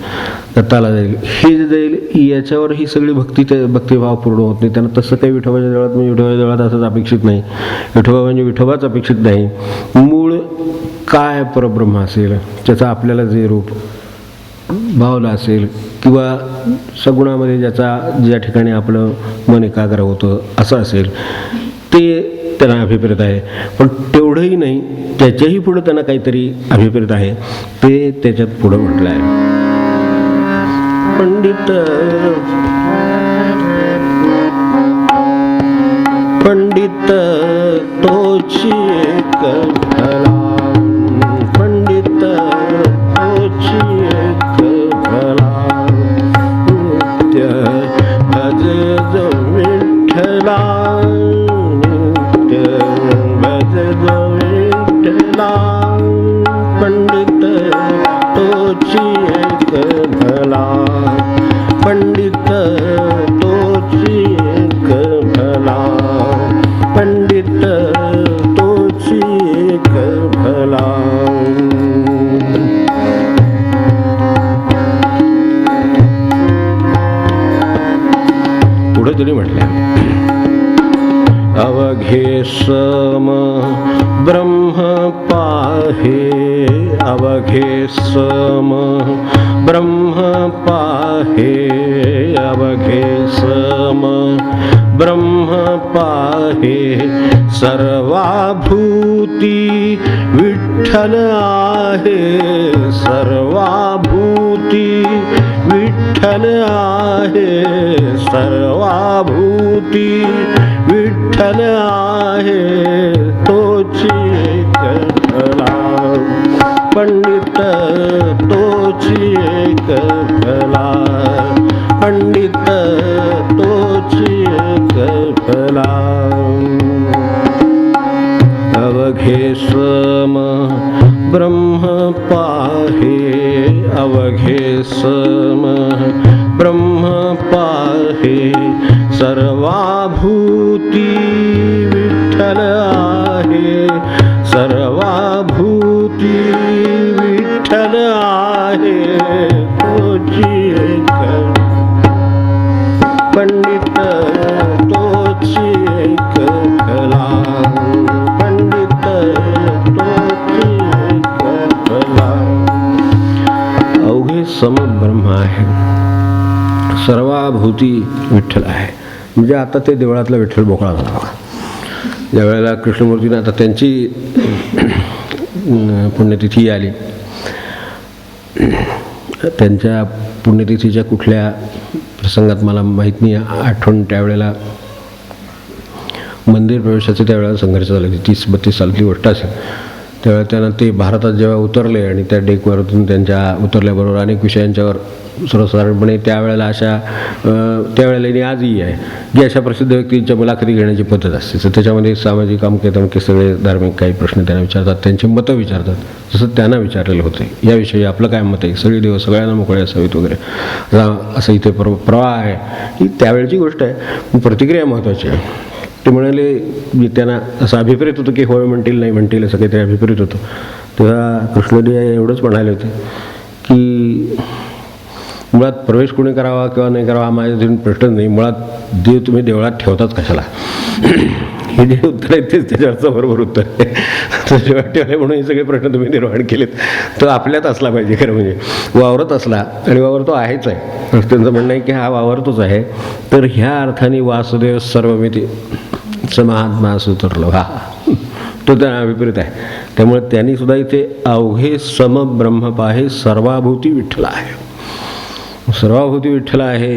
दत्ताला जाईल, हे जे जाईल याच्यावर ही सगळी भक्तिभाव पूर्ण होत नाही. त्यांना तसं काही विठोबाच्या देवळात म्हणजे विठोबाच्या देवळात असंच अपेक्षित नाही, विठोबा म्हणजे विठोबाच अपेक्षित नाही. मूळ काय परब्रह्म असेल त्याचा आपल्याला जे रूप भावला असेल किंवा सगुणामध्ये ज्या ठिकाणी आपलं मन एकाग्र होतं असं असेल ते त्यांना अभिप्रेत आहे. पण तेवढंही नाही, त्याच्याही पुढं त्यांना काहीतरी अभिप्रेत आहे, ते त्याच्यात पुढं म्हटलं आहे. पंडित पंडित तोची एक भला, पंडित तोची एक भला, नित्य भज जो विठ्ठला, पंडित तोची एक भला, पंडित तोची एक भला, पंडित तोची एक भला. पुढे तरी म्हटलं अवघे सम ब्रह्म पाहे, अवघे सम ब्रह्म पाहे, अवघे सम ब्रह्म पाहे, सर्वाभूती विठ्ठल आहे, सर्वाभूती विठ्ठल आहे, सर्वाभूती विठ्ठल आहे, तोची एक भला, पंडित तोची एक भला, पंडित तोची एक भला. अवघे सम ब्रह्म पाहे, अवघे सम ब्रह्म पाहे, सर्वाभूती विठ्ठल आहे, सर्वाभूती विठ्ठल आहे, तोची एक पंडित तोची एक भला, पंडित तोची एक भला. अवघे सम ब्रह्म आहे, सर्वाभूती विठ्ठल आहे. म्हणजे आता ते देवळातला विठ्ठल मोकळा झाला. ज्या वेळेला कृष्णमूर्तीनं आता त्यांची पुण्यतिथी आली, त्यांच्या पुण्यतिथीच्या कुठल्या प्रसंगात मला माहीत नाही आठवण, त्यावेळेला मंदिर प्रवेशाचे त्यावेळेला संघर्ष झाले, 30-32 सालातली गोष्ट असेल. त्यावेळेला त्यांना ते भारतात जेव्हा उतरले आणि त्या डेकवरतून त्यांच्या उतरल्याबरोबर अनेक विषयांच्यावर सर्वसाधारणपणे त्यावेळेला त्यावेळेला आणि आजही आहे की अशा प्रसिद्ध व्यक्तींच्या मुलाखती घेण्याची पद्धत असते. तर त्याच्यामध्ये सामाजिक अमके सगळे धार्मिक काही प्रश्न त्यांना विचारतात, त्यांची मतं विचारतात. जसं त्यांना विचारलेलं होतं याविषयी आपलं काय मत आहे, सगळी देव सगळ्यांना मोकळे असावीत वगैरे असं इथे प्रवाह आहे. ही त्यावेळची गोष्ट आहे, प्रतिक्रिया महत्त्वाची आहे. ते म्हणाले, त्यांना असं अभिप्रेत होतं की होय म्हणतील नाही म्हणतील असं काहीतरी अभिप्रेत होतं. तेव्हा कृष्णदेव एवढंच म्हणाले होते की मुळात प्रवेश कोणी करावा किंवा नाही करावा माझ्या प्रश्न नाही, मुळात देव तुम्ही देवळात ठेवताच कशाला हे जे उत्तर आहे तेच त्याच्यावरचं बरोबर उत्तर आहे. शेवटवाले म्हणून हे सगळे प्रश्न तुम्ही निर्माण केलेत. तो आपल्यात असला पाहिजे खरं म्हणजे, वावरत असला, आणि वावर तो आहेच आहे. त्यांचं म्हणणं आहे की हा वावरतोच आहे. तर ह्या अर्थाने वासुदेव सर्वमिती स महात्मा सुतरलो, हा तो त्यांना विपरीत आहे. त्यामुळे त्यांनी सुद्धा इथे अवघे सम ब्रह्म पाहे सर्वाभूती विठ्ठल आहे. सर्वाभूती विठ्ठल आहे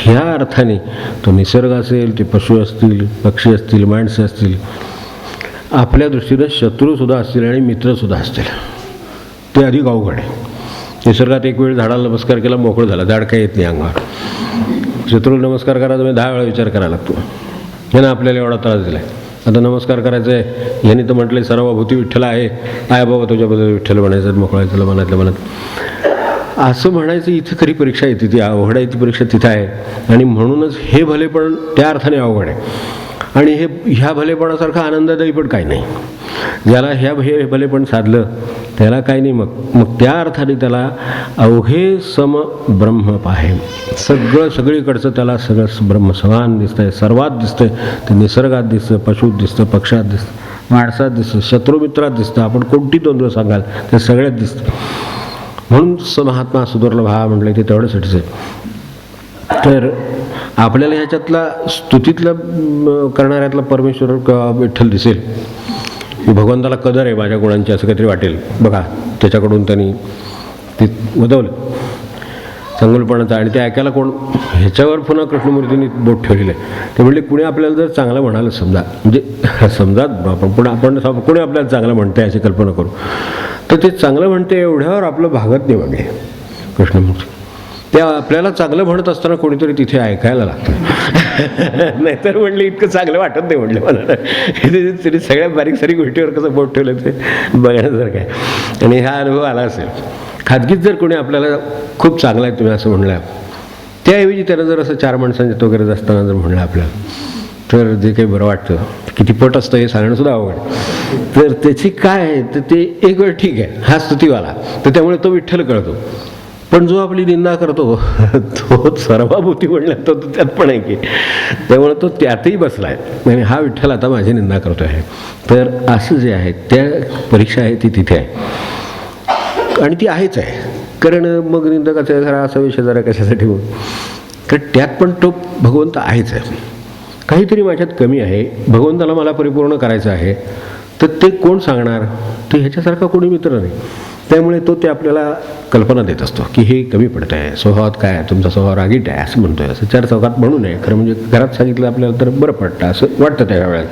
ह्या अर्थाने तो निसर्ग असेल, ते पशु असतील, पक्षी असतील, माणसं असतील, आपल्या दृष्टीनं शत्रूसुद्धा असतील आणि मित्रसुद्धा असतील, ते अधिक अवघड आहे. निसर्गात एक वेळ झाडाला नमस्कार केला, मोकळं झाला, झाड काही येत नाही अंगावर. शत्रूला नमस्कार करायला तुम्ही 10 वेळा विचार करायला लागतो. यानं आपल्याला एवढा त्रास दिला आहे. आता नमस्कार करायचा आहे, यांनी तर म्हटलं सर्वभूती विठ्ठल आहे, आय बाबा तुझ्याबद्दल विठ्ठल म्हणायचं, मोकळायचं मनातल्या मनात. असं म्हणायचं इथं खरी परीक्षा येते, ती अवघड आहे ती परीक्षा तिथं आहे. आणि म्हणूनच हे भलेपण त्या अर्थाने अवघड आहे. आणि ह्या भलेपणासारखा आनंददायी पण काही नाही. ज्याला हे भलेपण साधलं त्याला काही नाही. मग त्या अर्थाने त्याला अवघे सम ब्रह्म पाहे. सगळीकडचं त्याला सगळं ब्रह्म समान दिसतंय, सर्वात दिसतंय. ते निसर्गात दिसतं, पशुत दिसतं, पक्षात दिसतं, माणसात दिसतं, शत्रुमित्रात दिसतं. आपण कोणती द्वंद्व सांगाल ते सगळ्यात दिसतं. म्हणून महात्मा सुदुर्लभ हा म्हटलं ते तेवढ्यासाठीच आहे. तर आपल्याला ह्याच्यातला स्तुतीतला करणाऱ्यातला परमेश्वर विठ्ठल दिसेल की भगवंताला कदर आहे माझ्या गुणांची, असं काहीतरी वाटेल. बघा त्याच्याकडून त्यांनी ते वदवलं चांगलपणाचं. आणि ते ऐकायला कोण, ह्याच्यावर पुन्हा कृष्णमूर्तींनी बोट ठेवलेलं आहे. ते म्हणले कुणी आपल्याला जर चांगलं म्हणालं, समजा म्हणजे समजा आपण कोणी आपल्याला चांगलं म्हणते अशी कल्पना करू, तर ते चांगलं म्हणते एवढ्यावर आपलं भागत नाही बघे कृष्णमूर्ती. त्या आपल्याला चांगलं म्हणत असताना कोणीतरी तिथे ऐकायला लागतं. नाहीतर म्हणले इतकं चांगलं वाटत नाही म्हणले मला. तरी सगळ्या बारीक सारीक गोष्टीवर कसं बोट ठेवलं ते बघण्यासारखं आहे. आणि हा अनुभव आला असेल खाजगीत, जर कोणी आपल्याला खूप चांगला आहे तुम्ही असं म्हणलं, त्याऐवजी त्यानं जर असं 4 माणसांच्यात वगैरे असताना जर म्हणलं आपल्याला, तर जे काही बरं वाटतं, किती पट असतं हे सांगणंसुद्धा अवघड. तर त्याची काय आहे तर ते एक वेळ ठीक आहे, हा स्तुतीवाला, तर त्यामुळे तो विठ्ठल कळतो. पण जो आपली निंदा करतो तो सर्वाभूती म्हणला तो त्यात पण आहे की, त्यामुळे तो त्यातही बसला आहे आणि हा विठ्ठल आता माझी निंदा करतो आहे. तर असं जे आहे त्या परीक्षा आहे ती तिथे आहे आणि ती आहेच आहे. कारण मग निंदकाचा जरा असा विषय जरा कशासाठी मग, कारण त्यात पण तो भगवंत आहेच आहे. काहीतरी माझ्यात कमी आहे, भगवंताला मला परिपूर्ण करायचं आहे, तर ते कोण सांगणार? ते ह्याच्यासारखा कोणी मित्र नाही. त्यामुळे तो ते आपल्याला कल्पना देत असतो की हे कमी पडतं आहे, स्वभावात काय आहे, तुमचा स्वभाव रागीट आहे असं म्हणतोय. असं 4 चौकात म्हणू नये, खरं म्हणजे घरात सांगितलं आपल्याला तर बरं पडतं असं वाटतं त्या वेळेला.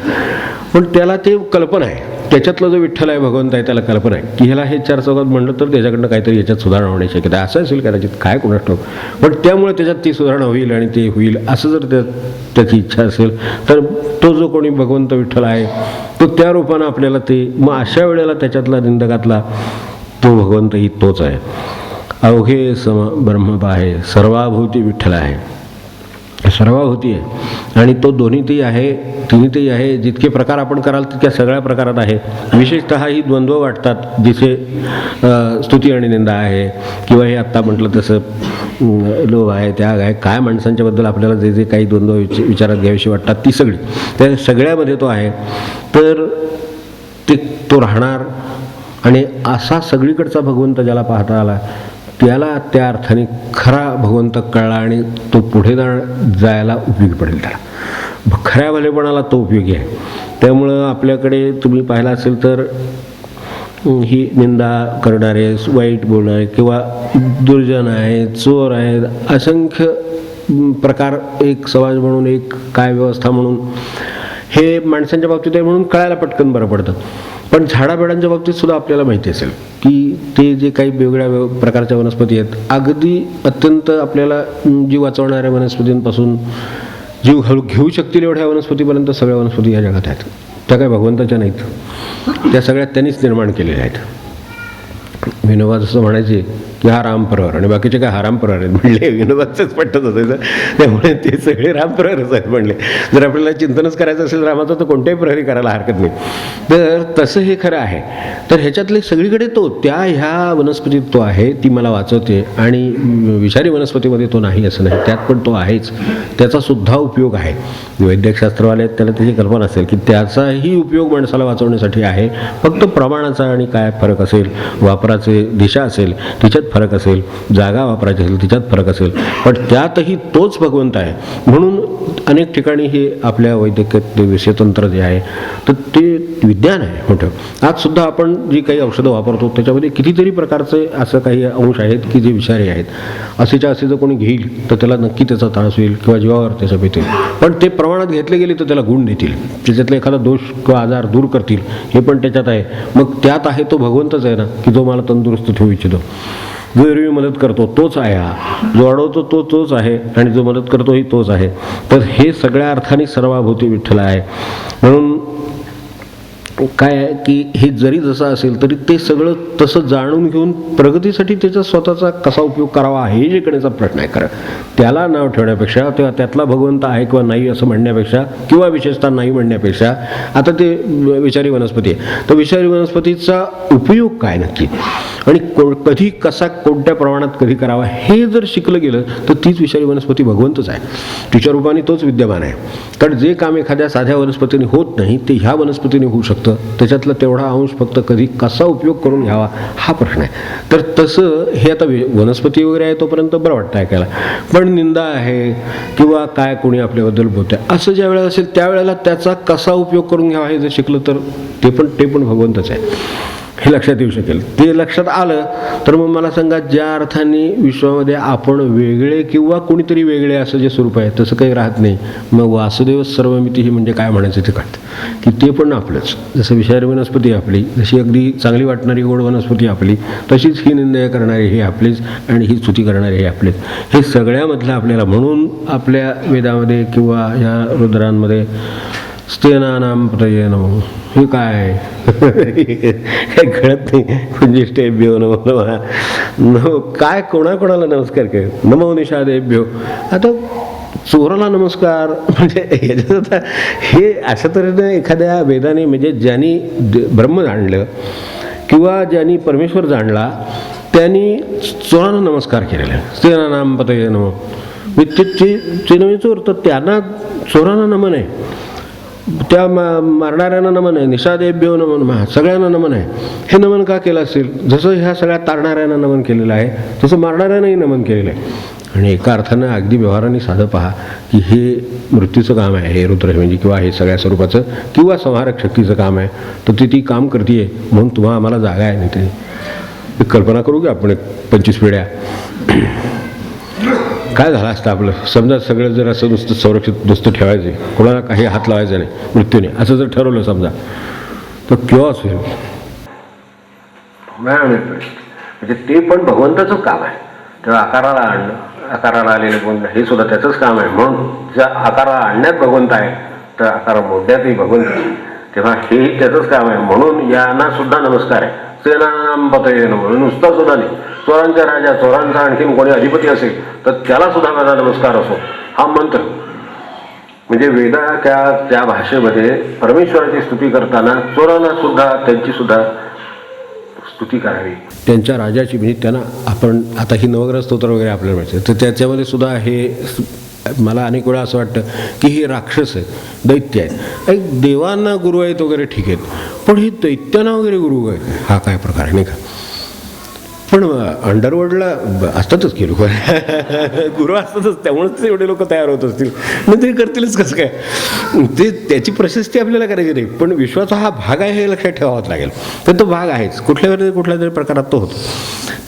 पण त्याला ते कल्पना आहे, त्याच्यातला जो विठ्ठल आहे भगवंत आहे त्याला कल्पना आहे की ह्याला हे 4 चौकात म्हणलं तर त्याच्याकडनं काहीतरी याच्यात सुधारणा होण्याची शक्यता असं असेल कदाचित, काय कोणास ठाऊक. पण त्यामुळे त्याच्यात ती सुधारणा होईल आणि ते होईल असं जर त्याची इच्छा असेल तर तो जो कोणी भगवंत विठ्ठल आहे तो त्या रूपानं आपल्याला ते, मग अशा वेळेला त्याच्यातला निंदकातला तो भगवंतही तोच आहे. अवघे सम ब्रह्म आहे, सर्वाभूती विठ्ठल आहे, सर्वाभूती आहे. आणि तो दोन्हीतही आहे, तिन्हीतही आहे. जितके प्रकार आपण कराल तितक्या सगळ्या प्रकारात आहे. विशेषतः ही द्वंद्व वाटतात जिथे स्तुती आणि निंदा आहे, किंवा हे आत्ता म्हटलं तसं लोभ आहे, त्याग आहे, काय माणसांच्याबद्दल आपल्याला जे जे काही द्वंद्व विचारात घ्यावीशी वाटतात ती सगळी, त्या सगळ्यामध्ये तो आहे. तर तो राहणार. आणि असा सगळीकडचा भगवंत ज्याला पाहता आला त्याला त्या अर्थाने खरा भगवंत कळला आणि तो पुढे जायला उपयोगी पडेल. त्याला खऱ्या भलेपणाला तो उपयोगी आहे. त्यामुळं आपल्याकडे तुम्ही पाहिलं असेल तर ही निंदा करणारे, वाईट बोलणारे किंवा दुर्जन आहेत, चोर आहेत, असंख्य प्रकार एक समाज म्हणून, एक काय व्यवस्था म्हणून हे माणसांच्या बाबतीत आहे म्हणून कळायला पटकन बरं पडतं. पण झाडाबिडांच्या बाबतीत सुद्धा आपल्याला माहिती असेल की ते जे काही वेगवेगळ्या प्रकारच्या वनस्पती आहेत, अगदी अत्यंत आपल्याला जीव वाचवणाऱ्या वनस्पतींपासून जीव घेऊ शकतील एवढ्या वनस्पतीपर्यंत सगळ्या वनस्पती या जगात आहेत. त्या काही भगवंताच्या नाहीत, त्या सगळ्या त्यांनीच निर्माण केलेल्या आहेत. विनोबा जसं म्हणायचे की हा राम प्रहार आणि बाकीचे काय हा राम प्रहार आहेत म्हणले, विनोबाचंच पटत असायचं, त्यामुळे ते सगळे राम प्रहारच आहेत म्हणले. जर आपल्याला चिंतनच करायचं असेल रामाचं तर कोणत्याही प्रहरी करायला हरकत नाही. तर तसं हे खरं आहे. तर ह्याच्यातले सगळीकडे तो ह्या वनस्पतीत तो आहे, ती मला वाचवते. आणि विषारी वनस्पतीमध्ये तो नाही असं नाही, त्यात पण तो आहेच, त्याचा सुद्धा उपयोग आहे. वैद्यकशास्त्रवाले आहेत त्याला त्याची कल्पना असेल की त्याचाही उपयोग माणसाला वाचवण्यासाठी आहे. फक्त प्रमाणाचा आणि काय फरक असेल, वापराचे दिशा असेल तिच्यात फरक असेल, जागा वापरायची असेल तिच्यात फरक असेल, पण त्यातही तोच भगवंत आहे. म्हणून अनेक ठिकाणी हे आपल्या वैद्यकीय विषयतंत्र जे आहे तर ते विज्ञान आहे मोठं. आजसुद्धा आपण जी काही औषधं वापरतो त्याच्यामध्ये कितीतरी प्रकारचे असं काही अंश आहेत की जे विषारी आहेत. असेच्या असे जर कोणी घेईल तर त्याला नक्की त्याचा त्रास होईल किंवा जीवावर त्याच्या येतील, पण ते प्रमाणात घेतले गेले तर त्याला गुण देतील, त्याच्यातला एखादा दोष किंवा आजार दूर करतील, हे पण त्याच्यात आहे. मग त्यात आहे तो भगवंतच आहे ना, की जो मला तंदुरुस्त ठेवू इच्छितो. जो एरवी मदत करतो तोच आहे, हा जो अडवतो तोच आहे आणि जो मदत करतोही तोच आहे. तर हे सगळ्या अर्थाने सर्वाभूती विठ्ठल आहे. म्हणून काय आहे की हे जरी जसं असेल तरी ते सगळं तसं जाणून घेऊन प्रगतीसाठी त्याचा स्वतःचा कसा उपयोग करावा हे जे कण्याचा प्रश्न आहे खरं. त्याला नाव ठेवण्यापेक्षा तेव्हा त्यातला भगवंत आहे किंवा नाही असं म्हणण्यापेक्षा किंवा विशेषतः नाही म्हणण्यापेक्षा आता ते विषारी वनस्पती आहे, तर विषारी वनस्पतीचा उपयोग काय नक्की आणि कधी कसा कोणत्या प्रमाणात कधी करावा हे जर शिकलं गेलं तर तीच विषारी वनस्पती भगवंतच आहे, तिच्या रूपाने तोच विद्यमान आहे. कारण जे काम एखाद्या साध्या वनस्पतीने होत नाही ते ह्या वनस्पतीने होऊ शकतं. त्याच्यातला तेवढा अंश फक्त कधी कसा उपयोग करून घ्यावा हा प्रश्न आहे. तर तसं हे आता वनस्पती वगैरे आहे तोपर्यंत बरं वाटतं ऐकायला, पण निंदा आहे किंवा काय कोणी आपल्याबद्दल बोलतंय असं ज्या वेळेला असेल त्यावेळेला त्याचा कसा उपयोग करून घ्यावा हे जर शिकलं तर ते पण भगवंतच आहे हे लक्षात येऊ शकेल. ते लक्षात आलं तर मग मला सांगा ज्या अर्थाने विश्वामध्ये आपण वेगळे किंवा कोणीतरी वेगळे असं जे स्वरूप आहे तसं काही राहत नाही. मग वासुदेव सर्वमिती ही म्हणजे काय म्हणायचं ते कळतं की ते पण आपलंच. जसं विषारी वनस्पती आपली, जशी अगदी चांगली वाटणारी गोड वनस्पती आपली, तशीच ही निंदा करणारी हे आपलीच आणि ही स्तुती करणारे हे आपलेच. हे सगळ्यामधलं आपल्याला म्हणून आपल्या वेदामध्ये किंवा ह्या रुद्रांमध्ये स्तेनानाम पतये नमो हे काय काही कळत नाही. कुंजिष्टेभ्यो नमो नमो काय कोणाकोणाला नमस्कार कर, नमो निषादेभ्यो. आता चोराला नमस्कार म्हणजे ह्याच्यात आता हे अशा तऱ्हेने एखाद्या वेदाने म्हणजे ज्यांनी ब्रह्म जाणलं किंवा ज्यांनी परमेश्वर जाणला त्यांनी चोराला नमस्कार केलेला आहे. स्तेनानाम पतये नमो ते नवे चोर, तर त्यांना चोरांना नमन आहे, त्या मारणाऱ्यांना नमन आहे, निषादेभ्यो नमन, सगळ्यांना नमन आहे. हे नमन का केलं असेल? जसं ह्या सगळ्या तारणाऱ्यांना नमन केलेलं आहे तसं मारणाऱ्यांनाही नमन केलेलं आहे. आणि एका अर्थानं अगदी व्यवहाराने साधं पहा की हे मृत्यूचं काम आहे, हे रुद्र म्हणजे किंवा हे सगळ्या स्वरूपाचं किंवा संहारक शक्तीचं काम आहे. तर ती काम करते म्हणून तुम्हाला आम्हाला जागा आहे नाही. ते कल्पना करू की आपण 25 पिढ्या काय झालं असतं आपलं. समजा सगळं जर असं नुसतं संरक्षित नुसतं ठेवायचे, कोणाला काही हात लावायचा नाही मृत्यूने असं जर ठरवलं समजा तर केव्हा असेल. म्हणजे ते पण भगवंताचं काम आहे. तेव्हा आकाराला आणणं, आकाराला आलेलं कोण हे सुद्धा त्याचंच काम आहे. म्हणून ज्या आकाराला आणण्यात भगवंत आहे तर आकार मोडण्यातही भगवंत आहे. तेव्हा हेही त्याचंच काम आहे. म्हणून यांना सुद्धा नमस्कार आहे. सेनानाम पतये नमो. नुसता सुद्धा नाही, चोरांचा राजा, चोरांचा आणखीन कोणी अधिपती असेल तर त्याला सुद्धा माझा नमस्कार असो हा मंत्र. म्हणजे वेदाच्या त्या भाषेमध्ये परमेश्वराची स्तुती करताना चोरांना सुद्धा त्यांची सुद्धा स्तुती करावी, त्यांच्या राजाची. म्हणजे त्यांना आपण आता ही नवग्रह स्तोत्र वगैरे आपल्याला मिळते तर त्याच्यामध्ये सुद्धा हे मला अनेक वेळा असं वाटतं की हे राक्षस आहेत, दैत्य आहेत. एक देवांना गुरु आहेत वगैरे ठीक आहेत, पण हे दैत्यांना वगैरे गुरु आहेत हा काय प्रकार आहे नाही का. पण अंडरवर्ल्डला असतातच की लोक गुरु असतातच, त्यामुळेच एवढे लोक तयार होत असतील. मग ते करतीलच कसं काय, ते त्याची प्रशस्ती आपल्याला करायची नाही. पण विश्वाचा हा भाग आहे हे लक्षात ठेवावाच लागेल. तर तो भाग आहेच, कुठल्या तरी प्रकारात तो होतो.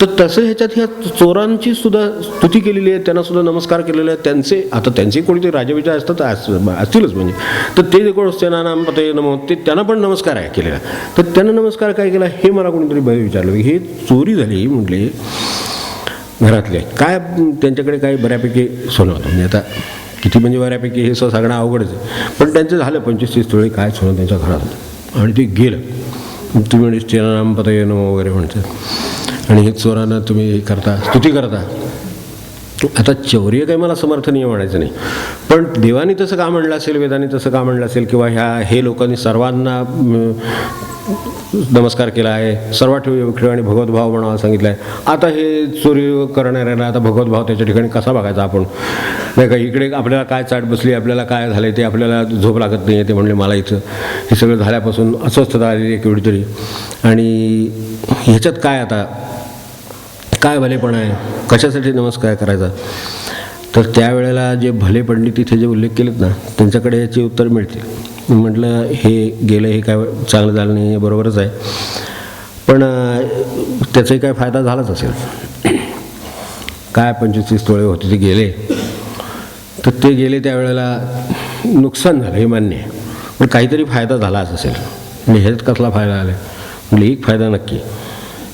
तर तसं ह्याच्यात ह्या चोरांची सुद्धा स्तुती केलेली आहे, त्यांना सुद्धा नमस्कार केलेले आहेत. त्यांचे कोणीतरी राजविचार असतात असतीलच म्हणजे. तर ते कोण सेनानाम पतये नमो ते त्यांना पण नमस्कार आहे केलेला. तर त्यांना नमस्कार काय केला हे मला कोणीतरी विचारलं. हे चोरी झाली म्हटले घरातले, काय त्यांच्याकडे काय बऱ्यापैकी सोनं होतं. म्हणजे आता किती म्हणजे बऱ्यापैकी हे सांगणं अवघडच आहे, पण त्यांचं झालं 25-30 तोळे काय सोनं त्यांच्या घरात होतं आणि ते गेलं. तुम्ही म्हणजे सेनानाम पतये नमो वगैरे म्हणतात. आणि हे चोरांना तुम्ही हे करता, स्तुती करता. आता चौर्य काही मला समर्थनीय म्हणायचं नाही, पण देवानी तसं का म्हणलं असेल, वेदांनी तसं का म्हणलं असेल, किंवा हे लोकांनी सर्वांना नमस्कार केला आहे, सर्व ठिकाणी भगवद्भाव म्हणावा सांगितलं आहे. आता हे चोरी करणाऱ्यांना आता भगवद्भाव त्याच्या ठिकाणी कसा बघायचा आपण, नाही का? इकडे आपल्याला काय चाट बसली, आपल्याला काय झालं ते आपल्याला झोप लागत नाही आहे, ते म्हणले मला इथं हे सगळं झाल्यापासून अस्वस्थता आलेली आहे केवढी तरी. आणि ह्याच्यात काय आता काय भलेपण आहे, कशासाठी नमस्कार करायचा? तर त्यावेळेला जे भले पंडित तिथे जे उल्लेख केलेत ना, त्यांच्याकडे याची उत्तर मिळतील. म्हटलं हे गेलं, हे काय चांगलं झालं नाही, हे बरोबरच आहे, पण त्याचाही काय फायदा झालाच असेल. काय 25-30 तोळे होते ते गेले, तर ते गेले त्यावेळेला नुकसान झालं हे मान्य आहे, पण काहीतरी फायदा झालाच असेल. म्हणजे ह्याच्यात कसला फायदा आला? म्हणजे एक फायदा नक्की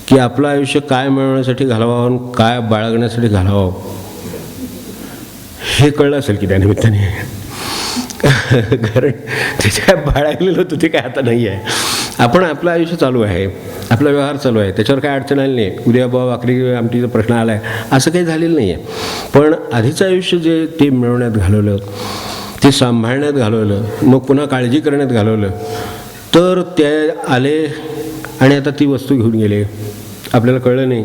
की आपलं आयुष्य काय मिळवण्यासाठी घालवावं, काय बाळगण्यासाठी घालवावं हे कळलं असेल की त्या निमित्ताने. कारण त्याचे काय बाळगलेलं होतं ते काय आता नाही आहे. आपण आपलं आयुष्य चालू आहे, आपला व्यवहार चालू आहे, त्याच्यावर काय अडचण आली नाही. उद्या बाबा आखरी आमटीचा प्रश्न आला आहे असं काही झालेलं नाही आहे. पण आधीचं आयुष्य जे ते मिळवण्यात घालवलं, ते सांभाळण्यात घालवलं, मग पुन्हा काळजी करण्यात घालवलं, तर ते आले आणि आता ती वस्तू घेऊन गेले. आपल्याला कळलं नाही,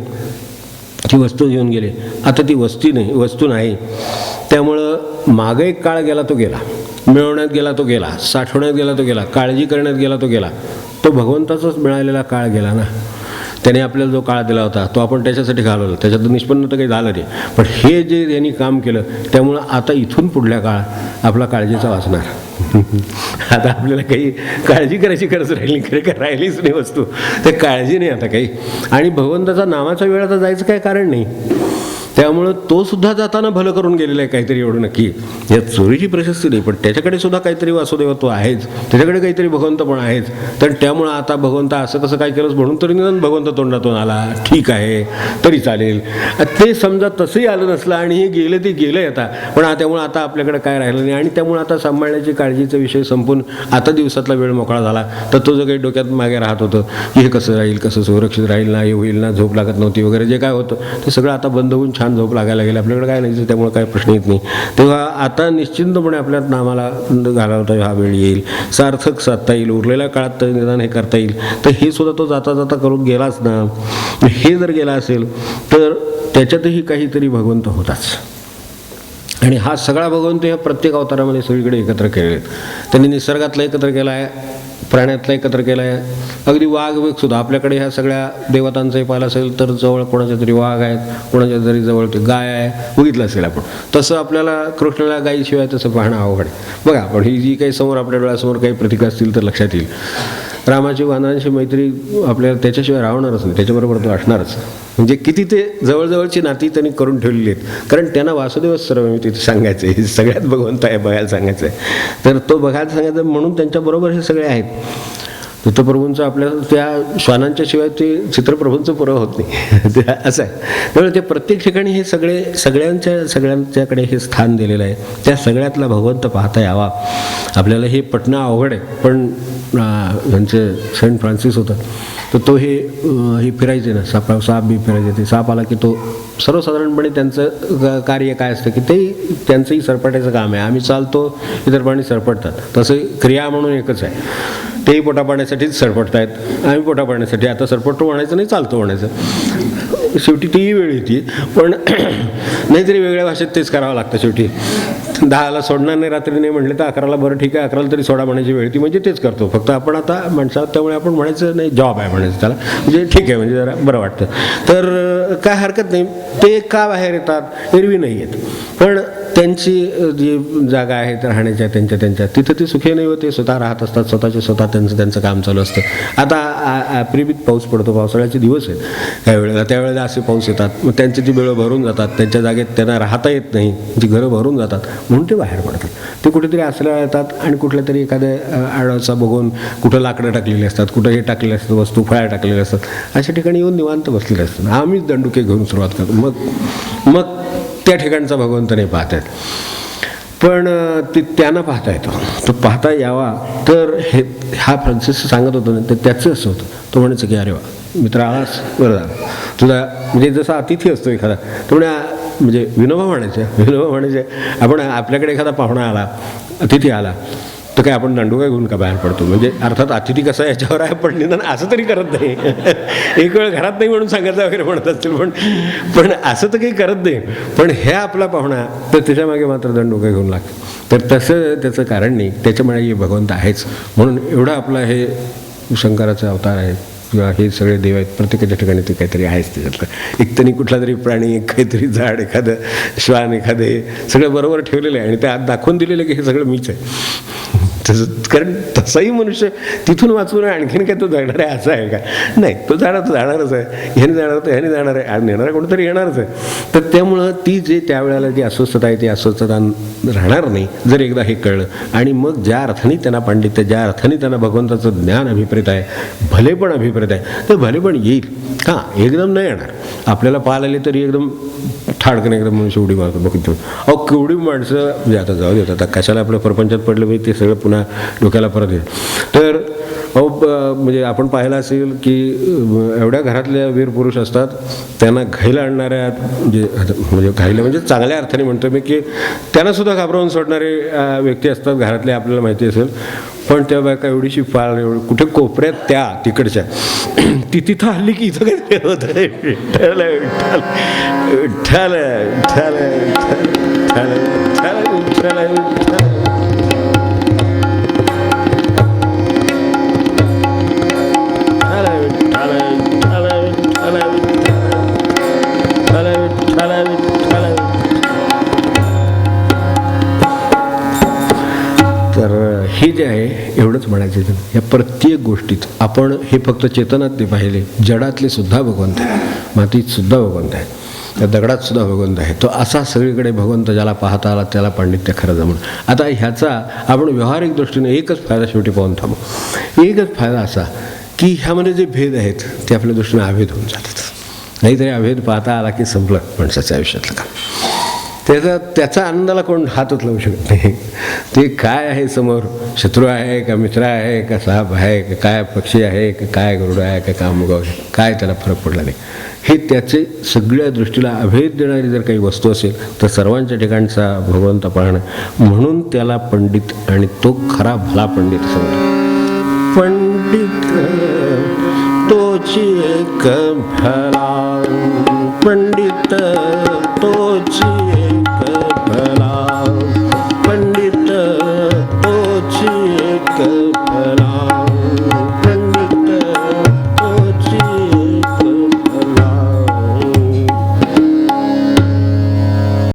ती वस्तू घेऊन गेले. आता ती वस्तू नाही. त्यामुळं मागे एक काळ गेला तो गेला, मिळवण्यात गेला तो गेला, साठवण्यात गेला तो गेला, काळजी करण्यात गेला तो गेला. तो भगवंताचाच मिळालेला काळ गेला ना. त्याने आपल्याला जो काळ दिला होता तो आपण त्याच्यासाठी घालवला, त्याच्यातून निष्पन्न तर काही झालं नाही. पण हे जे त्यांनी काम केलं त्यामुळं आता इथून पुढल्या काळ आपला काळजीचा वाचणार. आता आपल्याला काही काळजी करायची गरज राहिली, राहिलीच नाही वस्तू, तर काळजी नाही आता काही. आणि भगवंताचा नावाचा वेळ आता जायचं काय कारण नाही. त्यामुळं तो सुद्धा जाताना भलं करून गेलेला आहे काहीतरी, एवढं नक्की. या चोरीची प्रशस्ती नाही, पण त्याच्याकडे सुद्धा काहीतरी वासुदेवत्व आहेच, त्याच्याकडे काहीतरी भगवंत पण आहेच. तर त्यामुळं आता भगवंत असं कसं काय केलंच म्हणून तरी निदान भगवंत तोंडातून आला, ठीक आहे तरी चालेल. ते समजा तसंही आलं नसलं आणि हे गेलं ते गेलं आता, पण त्यामुळं आता आपल्याकडे काय राहिलं नाही. आणि त्यामुळं आता सांभाळण्याची काळजीचा विषय संपून आता दिवसातला वेळ मोकळा झाला. तर तो जो काही डोक्यात मागे राहत होतं की हे कसं राहील, कसं सुरक्षित राहील ना, हे होईल ना, झोप लागत नव्हती वगैरे जे काय होतं ते सगळं आता बंद होऊन छान झोप लागायला गेली. आपल्याकडे काय नाही, त्यामुळे काय प्रश्न येत नाही. तेव्हा आता निश्चिंतपणे आपल्या नामाला घालवता हा वेळ येईल, सार्थक साधता येईल, उरलेल्या काळात तरी निदान हे करता येईल. तर हे सुद्धा तो जाता जाता करून गेलाच ना. हे जर गेला असेल तर त्याच्यातही काहीतरी भगवंत होताच. आणि हा सगळा भगवंत ह्या प्रत्येक अवतारामध्ये सगळीकडे एकत्र केले आहेत. त्यांनी निसर्गातला एकत्र केला आहे, प्राण्यातला एकत्र केला आहे, अगदी वाघ सुद्धा. आपल्याकडे ह्या सगळ्या देवतांचंही पाहिलं असेल तर जवळ कोणाच्या तरी वाघ आहेत, कोणाच्या तरी जवळ ते गाय आहे, बघितलं असेल आपण. तसं आपल्याला कृष्णाला गायीशिवाय तसं पाहणं अवघड आहे. बघा, पण ही जी काही समोर आपल्या डोळ्यासमोर काही प्रतिका असतील तर लक्षात येईल. रामाची वानरांशी मैत्री आपल्याला त्याच्याशिवाय राहणारच नाही, त्याच्याबरोबर तो असणारच. म्हणजे किती ते जवळजवळची नाती त्यांनी करून ठेवलेली आहेत. कारण त्यांना वासुदेवच सर्व मी तिथे सांगायचं आहे, सगळ्यात भगवंत आहे बघायला सांगायचं आहे. तर तो बघायला सांगायचं म्हणून त्यांच्याबरोबर हे सगळे आहेत. चित्रप्रभूंचं आपल्या त्या श्वानांच्या शिवाय ते चित्रप्रभूंचं पुरं होत नाही. असं आहे. त्यामुळे ते प्रत्येक ठिकाणी हे सगळ्यांच्याकडे हे स्थान दिलेलं आहे. त्या सगळ्यातला भगवंत पाहता यावा. आपल्याला हे पटणं अवघड आहे, पण यांचे सेंट फ्रान्सिस होतं तर तो हे फिरायचे ना, साप बी फिरायचे. ते साप आला की तो सर्वसाधारणपणे त्यांचं कार्य काय असतं की ते त्यांचंही सरपटायचं काम आहे. आम्ही चालतो, इतर प्राणी सरपटतात, तसं क्रिया म्हणून एकच आहे. तेही पोटा पाण्यासाठीच सरपटत आहेत, आम्ही पोटा पाण्यासाठी. आता सरपटतो म्हणायचं नाही, चालतो म्हणायचं. शेवटी तीही वेळ येते, पण नाहीतरी वेगळ्या भाषेत तेच करावं लागतं. शेवटी 10ला सोडणार नाही, रात्री नाही म्हटलं तर 11ला बरं ठीक आहे, 11ला तरी सोडा म्हणायची वेळ ती. म्हणजे तेच करतो. फक्त आपण आता माणसात, त्यामुळे आपण म्हणायचं नाही जॉब आहे म्हणायचं त्याला, म्हणजे ठीक आहे, म्हणजे जरा बरं वाटतं. तर काय हरकत नाही. ते का बाहेर येतात? एरवी नाही येत, पण त्यांची जी जागा आहे राहण्याच्या त्यांच्या तिथं ते सुखी नाही होते. स्वतः राहत असतात, स्वतः त्यांचं काम चालू असतं. आता अप्रिमित पाऊस पडतो, पावसाळ्याचे दिवस आहेत काही वेळेला, त्यावेळेला असे पाऊस येतात. मग त्यांची ती बेळं भरून जातात, त्यांच्या जागेत त्यांना राहता येत नाही, जी घरं भरून जातात, म्हणून ते बाहेर पडतात. ते कुठेतरी आसरा येतात आणि कुठल्या तरी एखाद्या आडचा बघून कुठं लाकडं टाकलेली असतात, कुठं हे टाकलेले असतात, वस्तू फळ्या टाकलेल्या असतात, अशा ठिकाणी येऊन निवांत बसलेले असतात. आम्हीच दंडुके घेऊन सुरुवात करतो. मग त्या ठिकाणचा भगवंत नाही पाहत आहेत, पण ते त्यांना पाहता येतो. तो पाहता यावा. तर हा फ्रान्सिस सांगत होतो ना, तर त्याचं असं होतं. तो म्हणायचं की अरे वा, मित्र आलास बरं झालं तुझा, म्हणजे जसा अतिथी असतो एखादा, तो म्हणजे विनोबा म्हणायचे आपण आपल्याकडे एखादा पाहुणा आला, अतिथी आला, तर काय आपण दंडुका घेऊन का बाहेर पडतो? म्हणजे अर्थात अतिथी कसं याच्यावर आहे, पण निदान असं तरी करत नाही. एक वेळ घरात नाही म्हणून सांगायचं वगैरे म्हणत असतील, पण असं तर काही करत नाही. पण हे आपला पाहुणा, तर त्याच्यामागे मात्र दंडुका घेऊन लागतो. तर तसं त्याचं कारण नाही, त्याच्यामुळे भगवंत आहेच म्हणून एवढं आपलं हे शंकराचा अवतार आहे किंवा हे सगळे देव आहेत, प्रत्येकाच्या ठिकाणी ते काहीतरी आहेच त्याच्यातलं. एक तरी कुठला तरी प्राणी, काहीतरी झाड, एखादं श्वान, एखादे सगळं बरोबर ठेवलेलं आहे आणि ते आज दाखवून दिलेलं की हे सगळं मीच आहे. तसं कारण तसाही मनुष्य तिथून वाचून आणखीन काय तो जगणार आहे असं आहे का? नाही, तो जाणारच आहे. ह्याने जाणार तर ह्याने जाणार आहे, आणि येणारा कोणतरी येणारच आहे. तर त्यामुळं ती जे त्यावेळेला जी अस्वस्थता आहे ती अस्वस्थता राहणार नाही जर एकदा हे कळलं. आणि मग ज्या अर्थाने त्यांना पांडित्य, ज्या अर्थाने त्यांना भगवंताचं ज्ञान अभिप्रेत आहे, भले पण अभिप्रेत आहे, तर भले पण येईल का? एकदम नाही येणार. आपल्याला पाहायला आले तरी एकदम ठाडकन एकदम मनुष्य उडी मारतो बघितलं. अहो केवढी माणसं, म्हणजे आता जाऊ देत, आता कशाला आपल्या प्रपंचात पडलं पाहिजे ते सगळं पुन्हा डोक्याला परत येईल. तर म्हणजे आपण पाहिलं असेल की एवढ्या घरातल्या वीर पुरुष असतात, त्यांना घाईला आणणाऱ्या, म्हणजे घाईला म्हणजे चांगल्या अर्थाने म्हणतो मी, की त्यांना सुद्धा घाबरवून सोडणारे व्यक्ती असतात घरातले, आपल्याला माहिती असेल. पण त्या बायका एवढीशी फार कुठे कोपऱ्यात त्या तिकडच्या, ती तिथं हल्ली की इथं काही होतं. विठ्ठल विठ्ठल विठ्ठल विठ्ठल विठ्ठल विठ्ठल. तर हे जे आहे एवढंच म्हणायचं, या प्रत्येक गोष्टीत आपण हे फक्त चेतनातले पाहिले, जडातले सुद्धा भगवंत आहे, मातीत सुद्धा भगवंत आहे, त्या दगडात सुद्धा भगवंत आहे. तो असा सगळीकडे भगवंत ज्याला पाहता आला त्याला पांडित्य खरं जमून. आता ह्याचा आपण व्यावहारिक दृष्टीने एकच फायदा शेवटी पाहून थांबू. एकच फायदा असा की ह्यामध्ये जे भेद आहेत ते आपल्या दृष्टीने अभेद होऊन जातात. नाहीतरी अभेद पाहता आला की संपलं माणसाच्या आयुष्यातलं काम. त्याचा आनंदाला कोण हातच लावू शकत नाही. ते काय आहे समोर, शत्रू आहे का मित्र आहे का साप आहे का काय पक्षी आहे का काय गरुड आहे का कामुगाव आहे, काय त्याला फरक पडला नाही. हे त्याचे सगळ्या दृष्टीला अभेद देणारी जर काही वस्तू असेल तर सर्वांच्या ठिकाणचा भगवंत पाहणं, म्हणून त्याला पंडित, आणि तो खरा भला पंडित समजतो. पंडित तोची एक भला, पंडित तोची